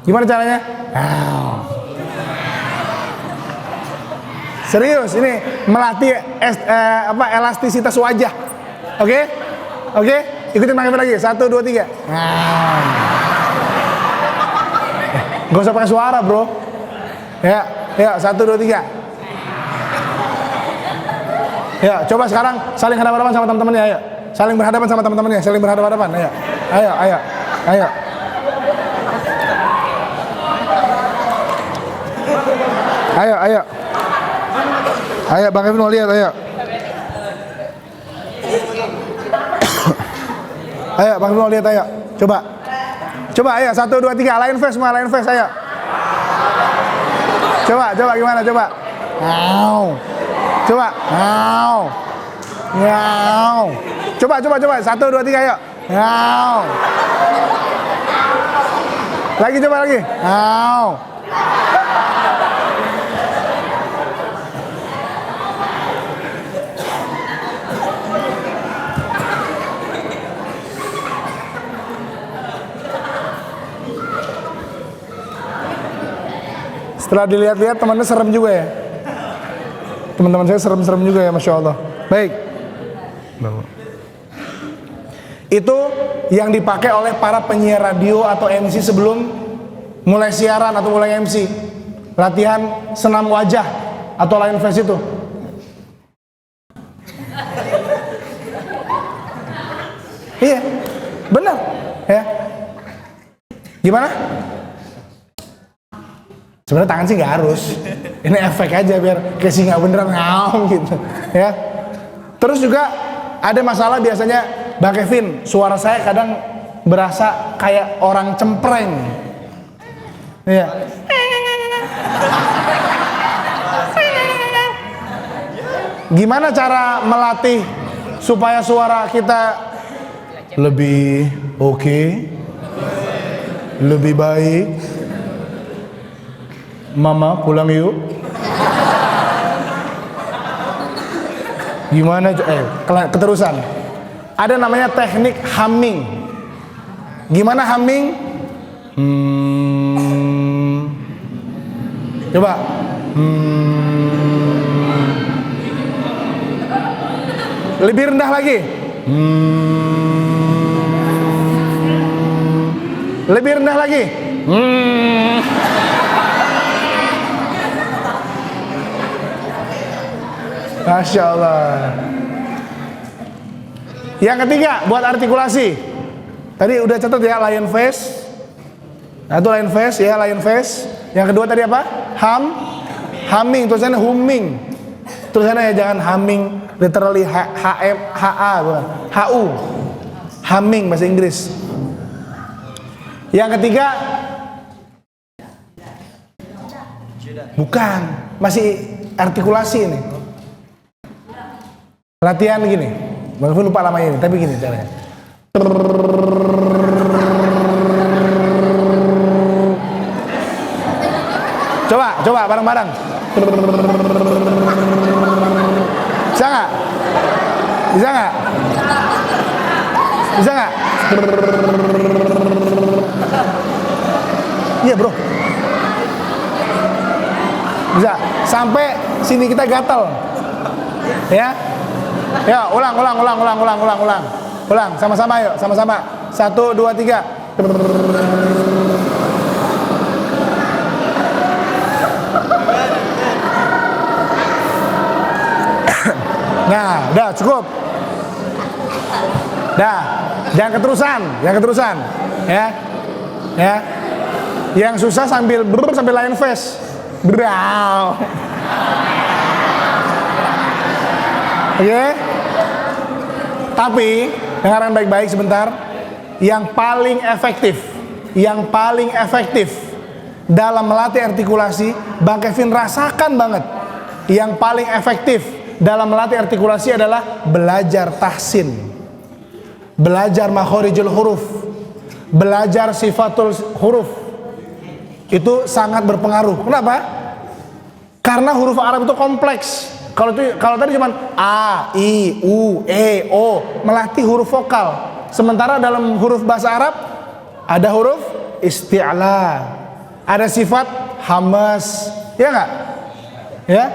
Gimana caranya? Serius, ini melatih elastisitas wajah. Oke? Oke? Ikutin Bang Kevin lagi. 1, 2, 3. Gak usah pakai suara, bro. Ya, 1, 2, 3. Ya, coba sekarang saling hadapan sama teman-temannya, ayo. Saling berhadapan sama teman-temannya, saling berhadapan. Ayo. Ayo, ayo. Ayo, Bang Kevin mau lihat, ayo. Ayo, Bang Kevin mau lihat, ayo. Coba. Coba, ayo. 1, 2, 3. Lion face semua, Lion face, ayo. Coba gimana, coba. Wow. Coba. Wow. Wow. Coba. 1, 2, 3, ayo. Wow. Lagi, coba lagi. Wow. Setelah dilihat-lihat temannya serem juga ya. Teman-teman saya serem-serem juga ya, Masya Allah. Baik. Itu yang dipakai oleh para penyiar radio atau MC sebelum mulai siaran atau mulai MC. Latihan senam wajah atau Lion face itu. Iya, benar. Ya. Gimana? Sebenarnya tangan sih nggak harus, ini efek aja biar kayak singa beneran ngaum gitu, ya. Terus juga ada masalah biasanya, Bang Kevin, suara saya kadang berasa kayak orang cempreng, ya. Gimana cara melatih supaya suara kita lebih oke, lebih baik? Mama pulang yuk. Gimana? Keterusan. Ada namanya teknik humming. Gimana humming? Coba. Lebih rendah lagi. Lebih rendah lagi. Masya Allah. Yang ketiga buat artikulasi. Tadi udah catat ya, lion face. Nah itu lion face ya, lion face. Yang kedua tadi apa? Humming. Tulisannya humming. Tulisannya ya, jangan humming literally HU. Humming bahasa Inggris. Yang ketiga, bukan, masih artikulasi ini. Latihan gini, Bang Kevin lupa namanya ini, tapi gini caranya. Coba bareng-bareng. Bisa nggak? Bisa nggak? Bisa nggak? Iya bro. Bisa. Sampai sini kita gatal. Ya. Ya, ulang. Ulang, sama-sama yuk, sama-sama. 1, 2, 3. Nah, udah cukup. Dah, jangan keterusan. Ya. Ya. Yang susah sambil lion face. Brau. Oke. Tapi dengarkan baik-baik sebentar. Yang paling efektif dalam melatih artikulasi, Bang Kevin rasakan banget. Yang paling efektif dalam melatih artikulasi adalah belajar tahsin, belajar makhorijul huruf, belajar sifatul huruf. Itu sangat berpengaruh. Kenapa? Karena huruf Arab itu kompleks. Kalau tadi cuma A, I, U, E, O, melatih huruf vokal. Sementara dalam huruf bahasa Arab ada huruf isti'la, ada sifat hamas, ya nggak? Ya,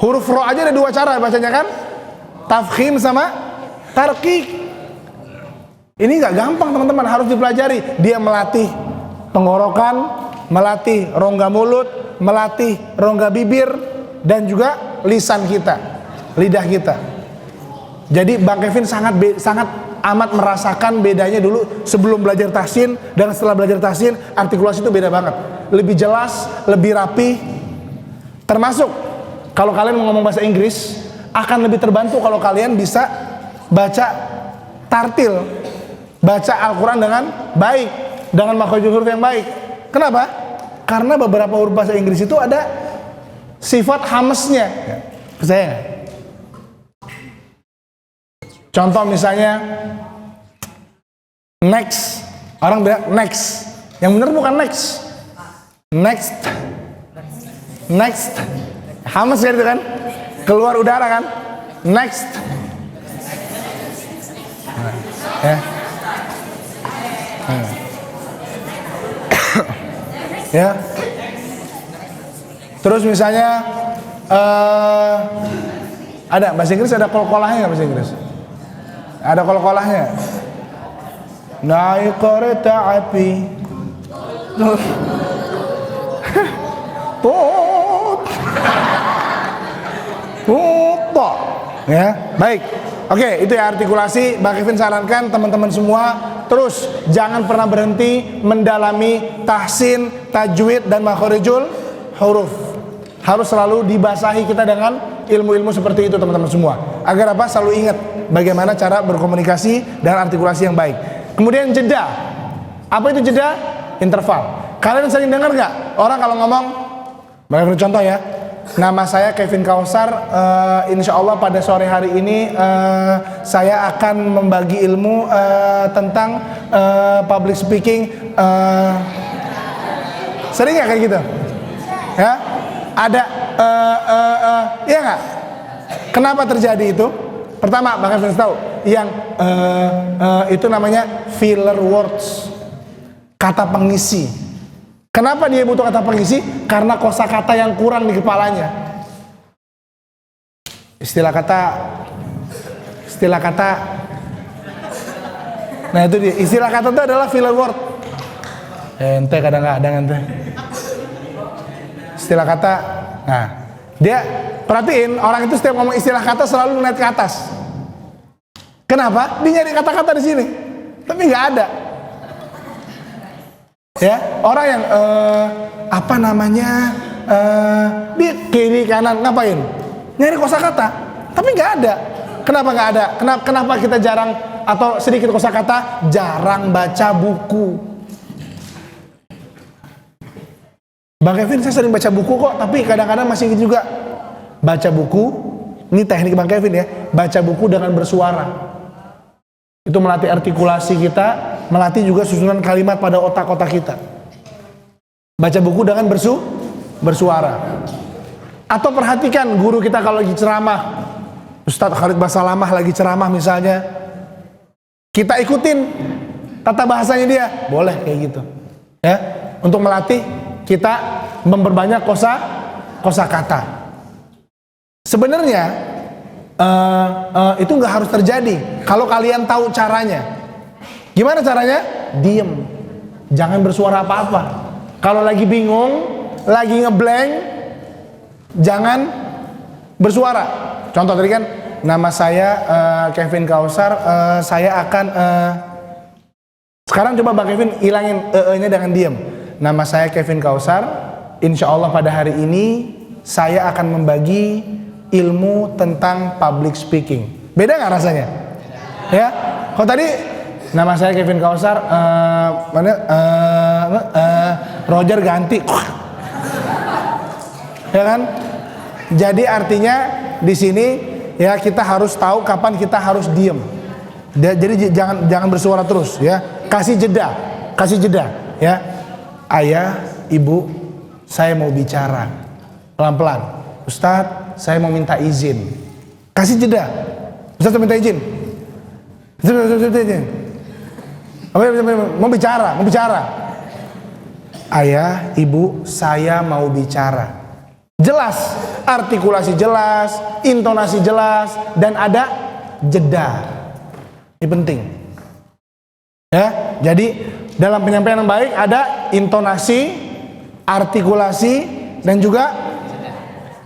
huruf ro aja ada 2 cara bacanya kan? Tafkhim sama tarqiq. Ini nggak gampang teman-teman, harus dipelajari. Dia melatih tenggorokan, melatih rongga mulut, melatih rongga bibir, dan juga lisan kita, lidah kita. Jadi Bang Kevin sangat amat merasakan bedanya dulu sebelum belajar tahsin dan setelah belajar tahsin. Artikulasi itu beda banget, lebih jelas, lebih rapi. Termasuk kalau kalian mau ngomong bahasa Inggris, akan lebih terbantu kalau kalian bisa baca tartil, baca Al-Quran dengan baik, dengan makhraj huruf yang baik. Kenapa? Karena beberapa huruf bahasa Inggris itu ada sifat hamesnya. Percaya nggak? Contoh misalnya next, orang bilang next, yang benar bukan next, next, next, hames kan itu kan, keluar udara kan, next, ya, ya. Terus misalnya ada bahasa Inggris, ada kol-kolahnya nggak bahasa Inggris? Ada kol-kolahnya. Naik kereta api. Tuh. Ya, baik. Oke, itu ya artikulasi. Bang Kevin sarankan teman-teman semua terus jangan pernah berhenti mendalami tahsin, tajwid dan makhorijul huruf. Harus selalu dibasahi kita dengan ilmu-ilmu seperti itu teman-teman semua. Agar apa? Selalu ingat bagaimana cara berkomunikasi dan artikulasi yang baik. Kemudian jeda. Apa itu jeda? Interval. Kalian sering dengar nggak orang kalau ngomong? Bagi contoh ya. Nama saya Kevin Kausar. Insya Allah pada sore hari ini saya akan membagi ilmu tentang public speaking. Sering nggak kayak gitu? Ya. Ada iya nggak? Kenapa terjadi itu? Pertama, Bang Kevin tahu yang itu namanya filler words, kata pengisi. Kenapa dia butuh kata pengisi? Karena kosakata yang kurang di kepalanya. Istilah kata. Nah itu dia. Istilah kata itu adalah filler word. Ente kadang-kadang ente. Istilah kata. Nah, dia perhatiin orang itu setiap ngomong istilah kata selalu ngeliat ke atas. Kenapa? Dia nyari kata-kata di sini, tapi nggak ada. Ya, orang yang apa namanya di kiri kanan ngapain? Nyari kosakata, tapi nggak ada. Kenapa nggak ada? Kenapa kita jarang atau sedikit kosakata? Jarang baca buku. Bang Kevin, saya sering baca buku kok, tapi kadang-kadang masih gitu juga. Baca buku, ini teknik Bang Kevin ya, baca buku dengan bersuara. Itu melatih artikulasi kita, melatih juga susunan kalimat pada otak-otak kita. Baca buku dengan bersuara. Atau perhatikan guru kita kalau lagi ceramah, Ustadz Khalid Basalamah lagi ceramah misalnya, kita ikutin tata bahasanya dia, boleh kayak gitu. Ya, untuk melatih kita memperbanyak kosakata. Sebenarnya itu nggak harus terjadi kalau kalian tahu caranya. Gimana caranya? Diem, jangan bersuara apa-apa. Kalau lagi bingung, lagi ngeblank, jangan bersuara. Contoh tadi kan, nama saya Kevin Kausar, saya akan sekarang coba Bang Kevin hilangin nya dengan diem. Nama saya Kevin Kausar. Insya Allah pada hari ini saya akan membagi ilmu tentang public speaking. Beda nggak rasanya? Ya. Kalau tadi nama saya Kevin Kausar, Roger ganti, ya kan? Jadi artinya di sini ya kita harus tahu kapan kita harus diem. Jadi jangan bersuara terus, ya. Kasih jeda, ya. Ayah, ibu, saya mau bicara. Pelan-pelan. Ustadz, saya mau minta izin. Kasih jeda. Ustadz minta izin. Mau bicara. Ayah, ibu, saya mau bicara. Jelas, artikulasi jelas, intonasi jelas, dan ada jeda. Ini penting. Ya, jadi dalam penyampaian yang baik ada intonasi, artikulasi, dan juga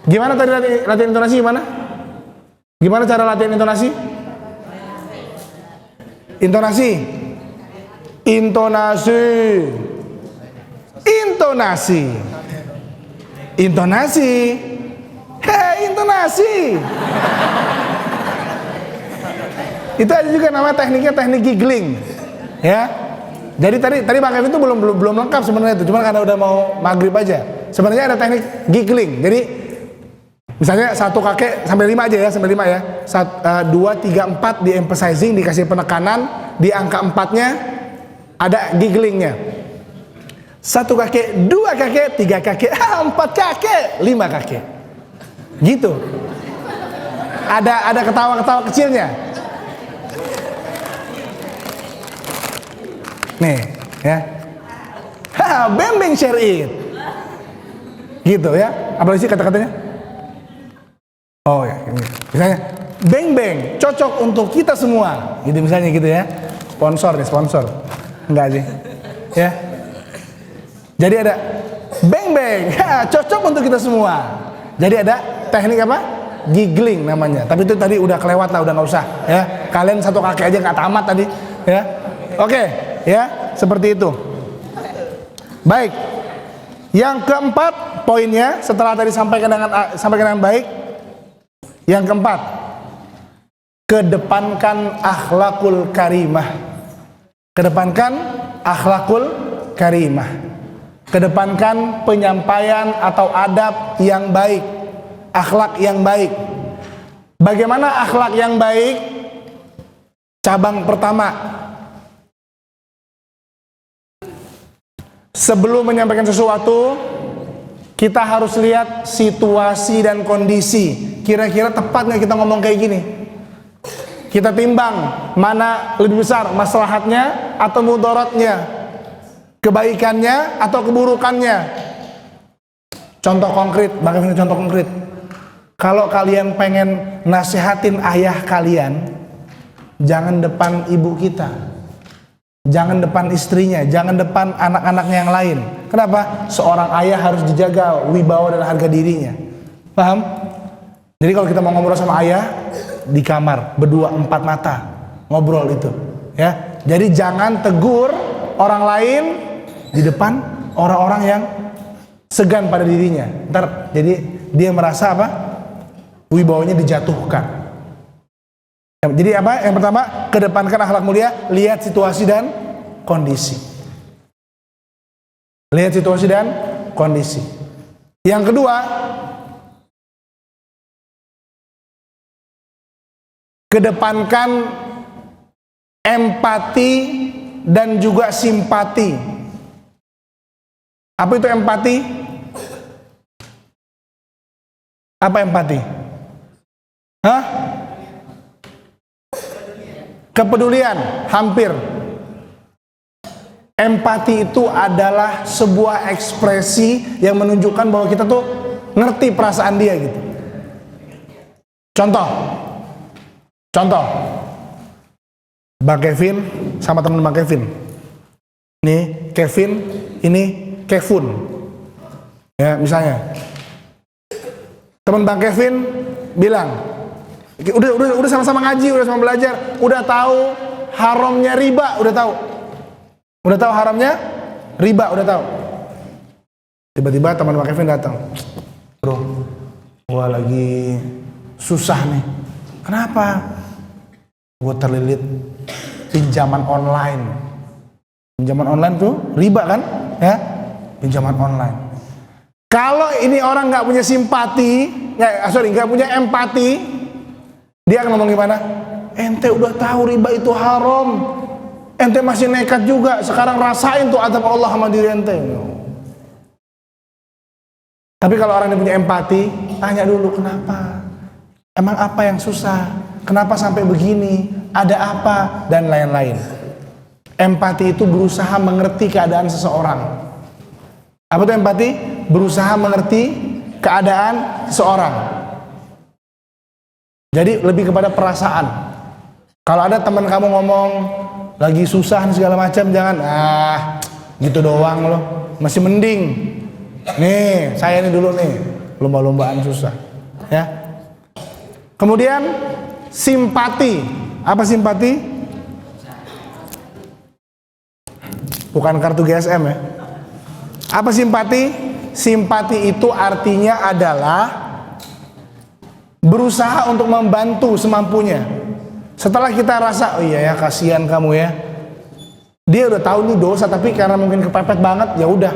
gimana tadi latihan intonasi gimana? Gimana cara latihan intonasi? Intonasi. Hei, intonasi. Itu aja juga namanya tekniknya teknik giggling. Ya. Jadi tadi Bang Kevin itu belum lengkap sebenarnya itu, cuma karena udah mau maghrib aja. Sebenarnya ada teknik giggling. Jadi misalnya 1 kakek sampai 5 aja ya, sampai 5 ya. 2, 3, 4 di emphasizing, dikasih penekanan, di angka 4-nya ada gigglingnya. 1 kakek, 2 kakek, 3 kakek, 4 kakek, 5 kakek. Gitu. Ada ketawa-ketawa kecilnya. Nih, ya. Beng share it. Gitu ya. Apa sih kata-katanya? Oh ya, ini. Misalnya beng cocok untuk kita semua. Gitu misalnya gitu ya. Sponsor. Enggak sih. Ya. Jadi ada beng cocok untuk kita semua. Jadi ada teknik apa? Giggling namanya. Tapi itu tadi udah kelewat lah, udah nggak usah ya. Kalian 1 kakek aja nggak tamat tadi ya. Oke, ya, seperti itu. Baik. Yang keempat poinnya setelah tadi sampaikan dengan baik. Yang keempat, kedepankan akhlakul karimah. Kedepankan akhlakul karimah. Kedepankan penyampaian atau adab yang baik, akhlak yang baik. Bagaimana akhlak yang baik? Cabang pertama, sebelum menyampaikan sesuatu, kita harus lihat situasi dan kondisi. Kira-kira tepat nggak kita ngomong kayak gini? Kita timbang mana lebih besar, maslahatnya atau mudaratnya, kebaikannya atau keburukannya. Contoh konkret, bagaimana contoh konkret? Kalau kalian pengen nasihatin ayah kalian, jangan depan ibu kita, jangan depan istrinya, jangan depan anak-anaknya yang lain. Kenapa? Seorang ayah harus dijaga wibawa dan harga dirinya. Paham? Jadi kalau kita mau ngobrol sama ayah, di kamar berdua 4 mata ngobrol itu, ya. Jadi jangan tegur orang lain di depan orang-orang yang segan pada dirinya. Ntar jadi dia merasa apa? Wibawanya dijatuhkan. Jadi apa? Yang pertama, kedepankan akhlak mulia, lihat situasi dan kondisi. Lihat situasi dan kondisi. Yang kedua, kedepankan empati dan juga simpati. Apa itu empati? Apa empati? Hah? Kepedulian, hampir. Empati itu adalah sebuah ekspresi yang menunjukkan bahwa kita tuh ngerti perasaan dia gitu. Contoh, Bang Kevin sama teman Bang Kevin. Nih Kevin, ini Kevin. Ya misalnya, teman Bang Kevin bilang, udah sama-sama ngaji, udah sama belajar, udah tahu haramnya riba, udah tahu haramnya riba, udah tahu. Tiba-tiba teman Bang Kevin datang, bro, gua lagi susah nih. Kenapa? Gue terlilit pinjaman online. Pinjaman online tuh riba kan? Ya, pinjaman online. Kalau ini orang nggak punya simpati, nggak punya empati, dia akan ngomong gimana? Ente udah tahu riba itu haram, ente masih nekat juga. Sekarang rasain tuh adab Allah sama diri ente. Tapi kalau orang yang punya empati, tanya dulu kenapa? Emang apa yang susah? Kenapa sampai begini? Ada apa? Dan lain-lain. Empati itu berusaha mengerti keadaan seseorang. Apa itu empati? Berusaha mengerti keadaan seseorang. Jadi lebih kepada perasaan. Kalau ada teman kamu ngomong lagi susah segala macam, jangan gitu doang loh. Masih mending. Nih, saya ini dulu nih, lomba-lombaan susah. Ya. Kemudian simpati. Apa simpati? Bukan kartu GSM ya. Apa simpati? Simpati itu artinya adalah berusaha untuk membantu semampunya. Setelah kita rasa, oh iya ya kasihan kamu ya, dia udah tahu nih dosa tapi karena mungkin kepepet banget, ya udah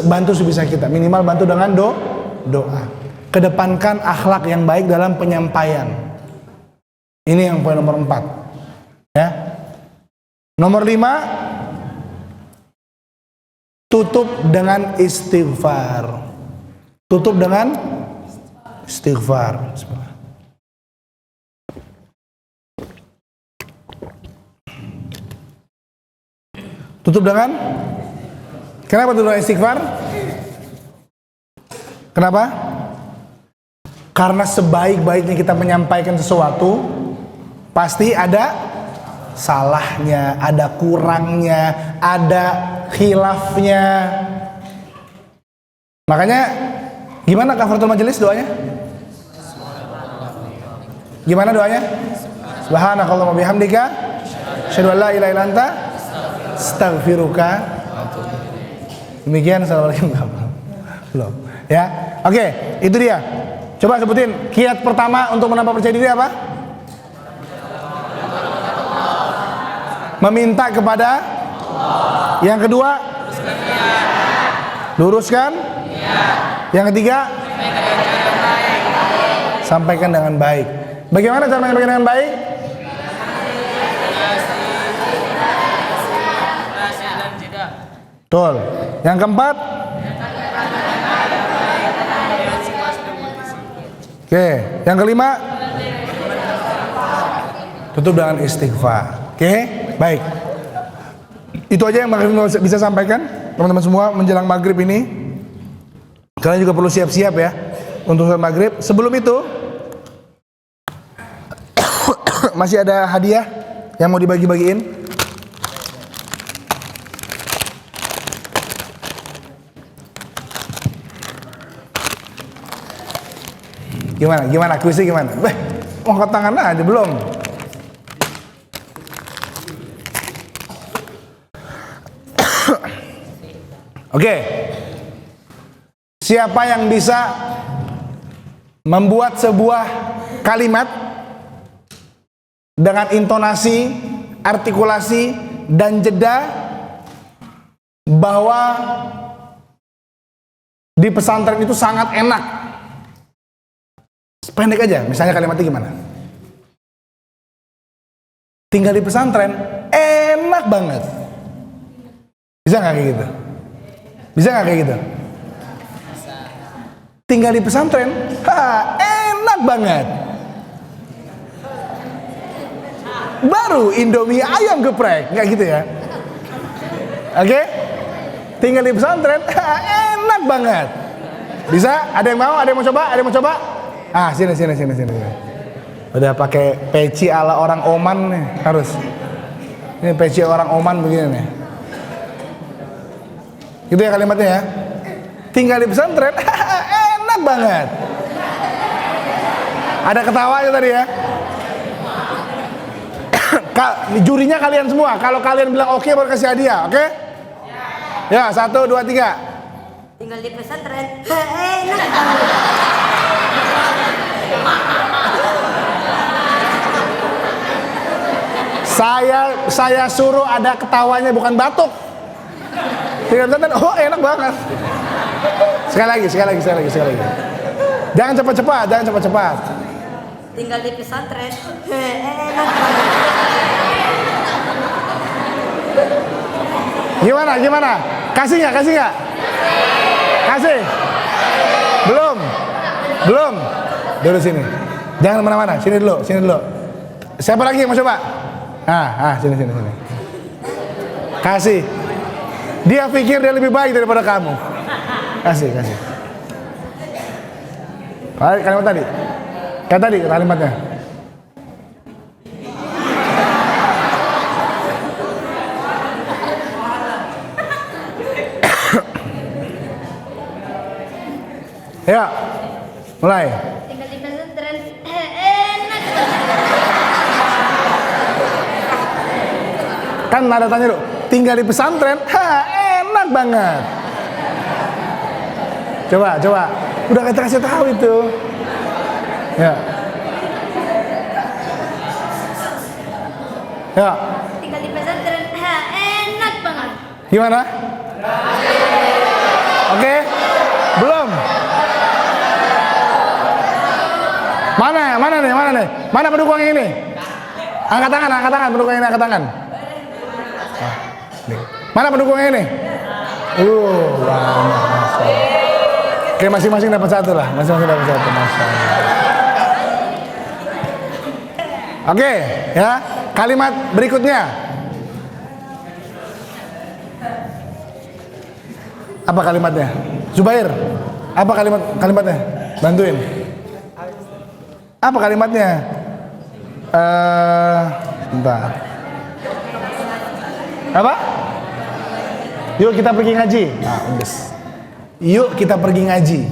bantu sebisa kita, minimal bantu dengan doa. Kedepankan akhlak yang baik dalam penyampaian. Ini yang poin nomor 4 ya. Nomor 5, tutup dengan istighfar. Tutup dengan istighfar. Tutup dengan, kenapa tutup dengan istighfar? Kenapa? Karena sebaik-baiknya kita menyampaikan sesuatu, pasti ada salahnya, ada kurangnya, ada khilafnya. Makanya gimana kafaratul majelis doanya? Gimana doanya? Subhanakallahumma bihamdika asyhadu an la ilaha illa anta astaghfiruka. Demikian, assalamualaikum. Belum ya. Oke, itu dia. Coba sebutin kiat pertama untuk menambah percaya diri apa? Meminta kepada Allah. Yang kedua, luruskan. Yang ketiga, sampaikan dengan baik. Bagaimana cara menyampaikan dengan baik? Betul. Yang keempat, oke. Yang kelima, tutup dengan istighfar. Oke, baik. Itu aja yang bisa sampaikan teman-teman semua menjelang maghrib ini. Kalian juga perlu siap-siap ya untuk sholat maghrib. Sebelum itu masih ada hadiah yang mau dibagi-bagiin. Gimana? Kuisnya gimana? Mau angkat tangan aja belum? Oke. Siapa yang bisa membuat sebuah kalimat dengan intonasi, artikulasi, dan jeda bahwa di pesantren itu sangat enak? Pendek aja, misalnya kalimatnya gimana? Tinggal di pesantren enak banget. Bisa nggak kayak gitu? Bisa nggak kayak gitu? Tinggal di pesantren, enak banget. Baru Indomie ayam geprek, nggak gitu ya? Oke? Tinggal di pesantren, enak banget. Bisa? Ada yang mau? Ada yang mau coba? Ada yang mau coba? Ah, sini. Udah pakai peci ala orang Oman nih, harus. Ini peci orang Oman begini nih. Gitu ya kalimatnya ya. Tinggal di pesantren, enak banget. Ada ketawanya tadi ya. Jurinya kalian semua. Kalau kalian bilang oke, baru kasih hadiah, oke? Ya, 1, 2, 3. Tinggal di pesantren, enak banget. Saya suruh ada ketawanya, bukan batuk. Tinggal di pesantren, oh enak banget. Sekali lagi. Jangan cepat-cepat. Tinggal di pesantren, enak banget. Gimana? Kasih nggak? Kasih? Belum. Dulu sini. Jangan kemana-mana. Sini dulu. Siapa lagi yang mau coba? Sini. Kasih. Dia pikir dia lebih baik daripada kamu. Kasih. Kalimat tadi. Kayak tadi kalimatnya. Ya, mulai. Tinggal di pesantren, enak banget. Kan ada tanya dulu. Tinggal di pesantren, enak banget. Coba. Udah kita kasih tahu itu. Ya. Ya. Tinggal di pesantren. Enak banget. Gimana? Oke? Belum? Mana nih? Mana pendukung yang ini? Angkat tangan, pendukung yang ini angkat tangan. Mana pendukung yang ini? Banyak, Masya Allah. Oke, masing-masing dapat satu lah. Masya Allah. Oke, ya. Kalimat berikutnya. Apa kalimatnya? Zubair. Apa kalimatnya? Bantuin. Apa kalimatnya? Bentar. Apa? Yuk kita pergi ngaji. Nah, udes. Yuk kita pergi ngaji.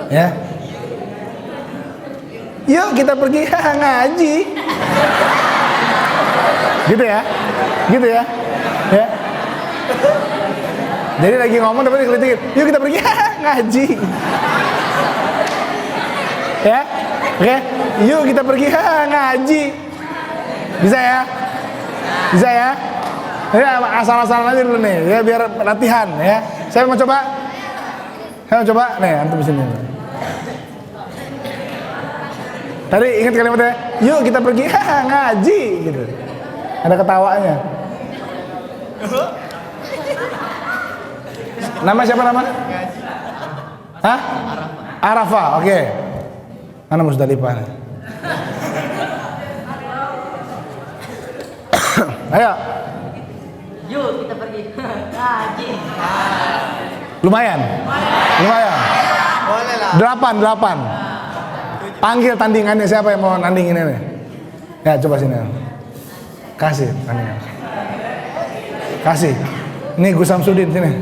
Ya. Yuk kita pergi ngaji. Gitu ya. Ya. Jadi lagi ngomong tapi dikelitikin. Yuk kita pergi ngaji. Ya. Oke. Yuk kita pergi ngaji. Bisa ya? Ya, asal-asalan aja dulu nih, ya biar latihan ya. Saya mau coba nih, antum sini. Tadi ingat kalimatnya, yuk kita pergi ngaji gitu. Ada ketawanya. Nama siapa nama? Hah? Arafah, oke. Mana Musdalifah? Ayo. Yuk kita pergi ngaji. Lumayan. Boleh lah. 8. Panggil tandingannya, siapa yang mau nandingin ini? Ya coba sini. Kasih tandingan. Kasih. Ini Gus Samsudin sini.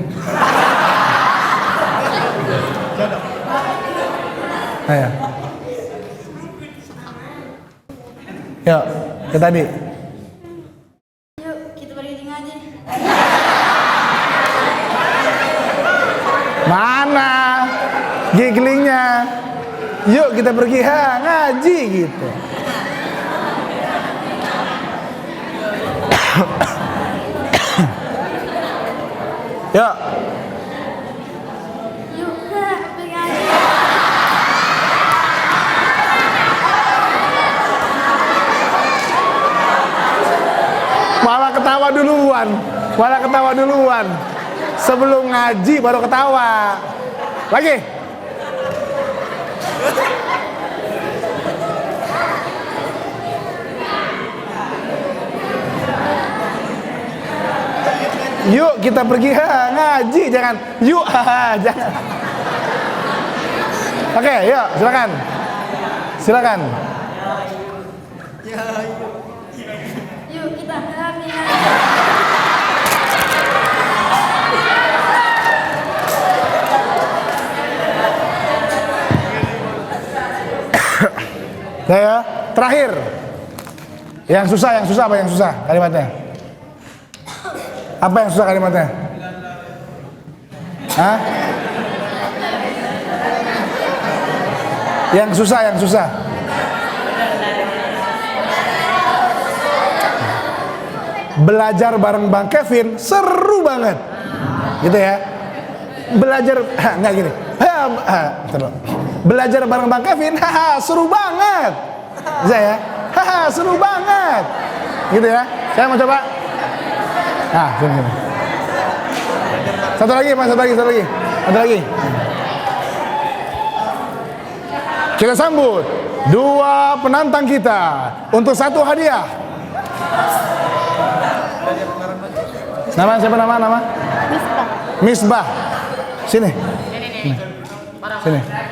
Ayo. Yuk, ke tadi. Yuk kita pergi ngaji. Mana gigglingnya? Yuk kita pergi ngaji gitu. Yuk. Yuk pergi ngaji. Malah ketawa duluan. Sebelum ngaji baru ketawa. Lagi. Yuk kita pergi ngaji, jangan yuk jangan. Oke, yuk silakan. Yuk kita pergi ngaji. Ya, terakhir. Yang susah apa yang susah kalimatnya? Apa yang susah kalimatnya? Hah? Yang susah. Belajar bareng Bang Kevin seru banget. Gitu ya. Belajar enggak gini. Belajar bareng Bang Kevin, seru banget. Bisa ya? Seru banget. Gitu ya. Saya mau coba. Nah, sini. Satu lagi. Kita sambut 2 penantang kita untuk 1 hadiah. Siapa nama? Misbah. Sini.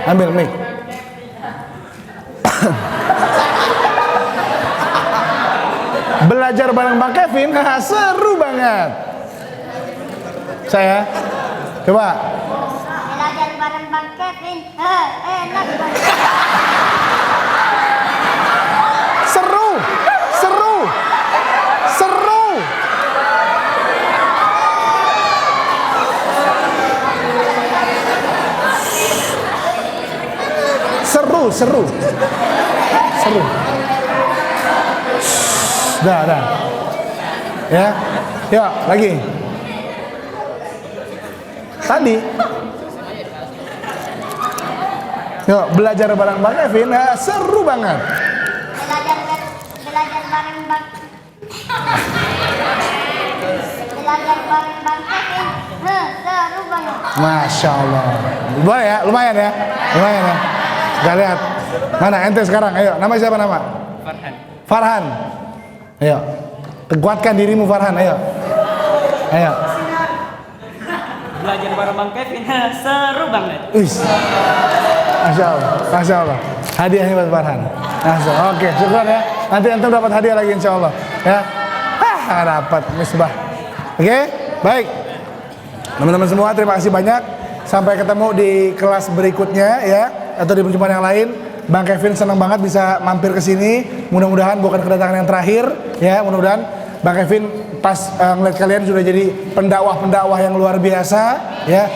Ambil mic. Belajar bareng Bang Kevin, seru banget. Saya coba. Belajar bareng Bang Kevin, enak banget. Seru. Seru. Seru. Dah. Ya. Yuk, lagi. Tadi. Yuk, belajar bareng Bang Kevin. Seru banget. Belajar bareng Bang. Belajar bareng Bang Kevin. Seru banget. Masya Allah. Boleh ya, lumayan ya. Kita lihat. Mana ente sekarang? Ayo, nama siapa nama? Farhan. Ayo. Kuatkan dirimu Farhan, ayo. Belajar bareng Bang Kevin seru banget. Wis. Masya Allah. Hadiahnya buat Farhan. Oke, syukur ya. Nanti antum dapat hadiah lagi insya Allah. Ya. Dapat misbah. Oke, baik. Teman-teman semua, terima kasih banyak. Sampai ketemu di kelas berikutnya ya, atau di perjumpaan yang lain. Bang Kevin senang banget bisa mampir ke sini. Mudah-mudahan bukan kedatangan yang terakhir ya. Mudah-mudahan Bang Kevin pas ngeliat kalian sudah jadi pendakwah yang luar biasa ya.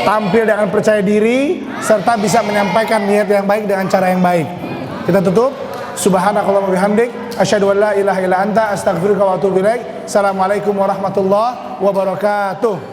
Tampil dengan percaya diri serta bisa menyampaikan niat yang baik dengan cara yang baik. Kita tutup. Subhanakallahumma bihamdik asyhadu an la ilaha illa anta astaghfiruka wa atubu ilaik. Assalamualaikum warahmatullahi wabarakatuh.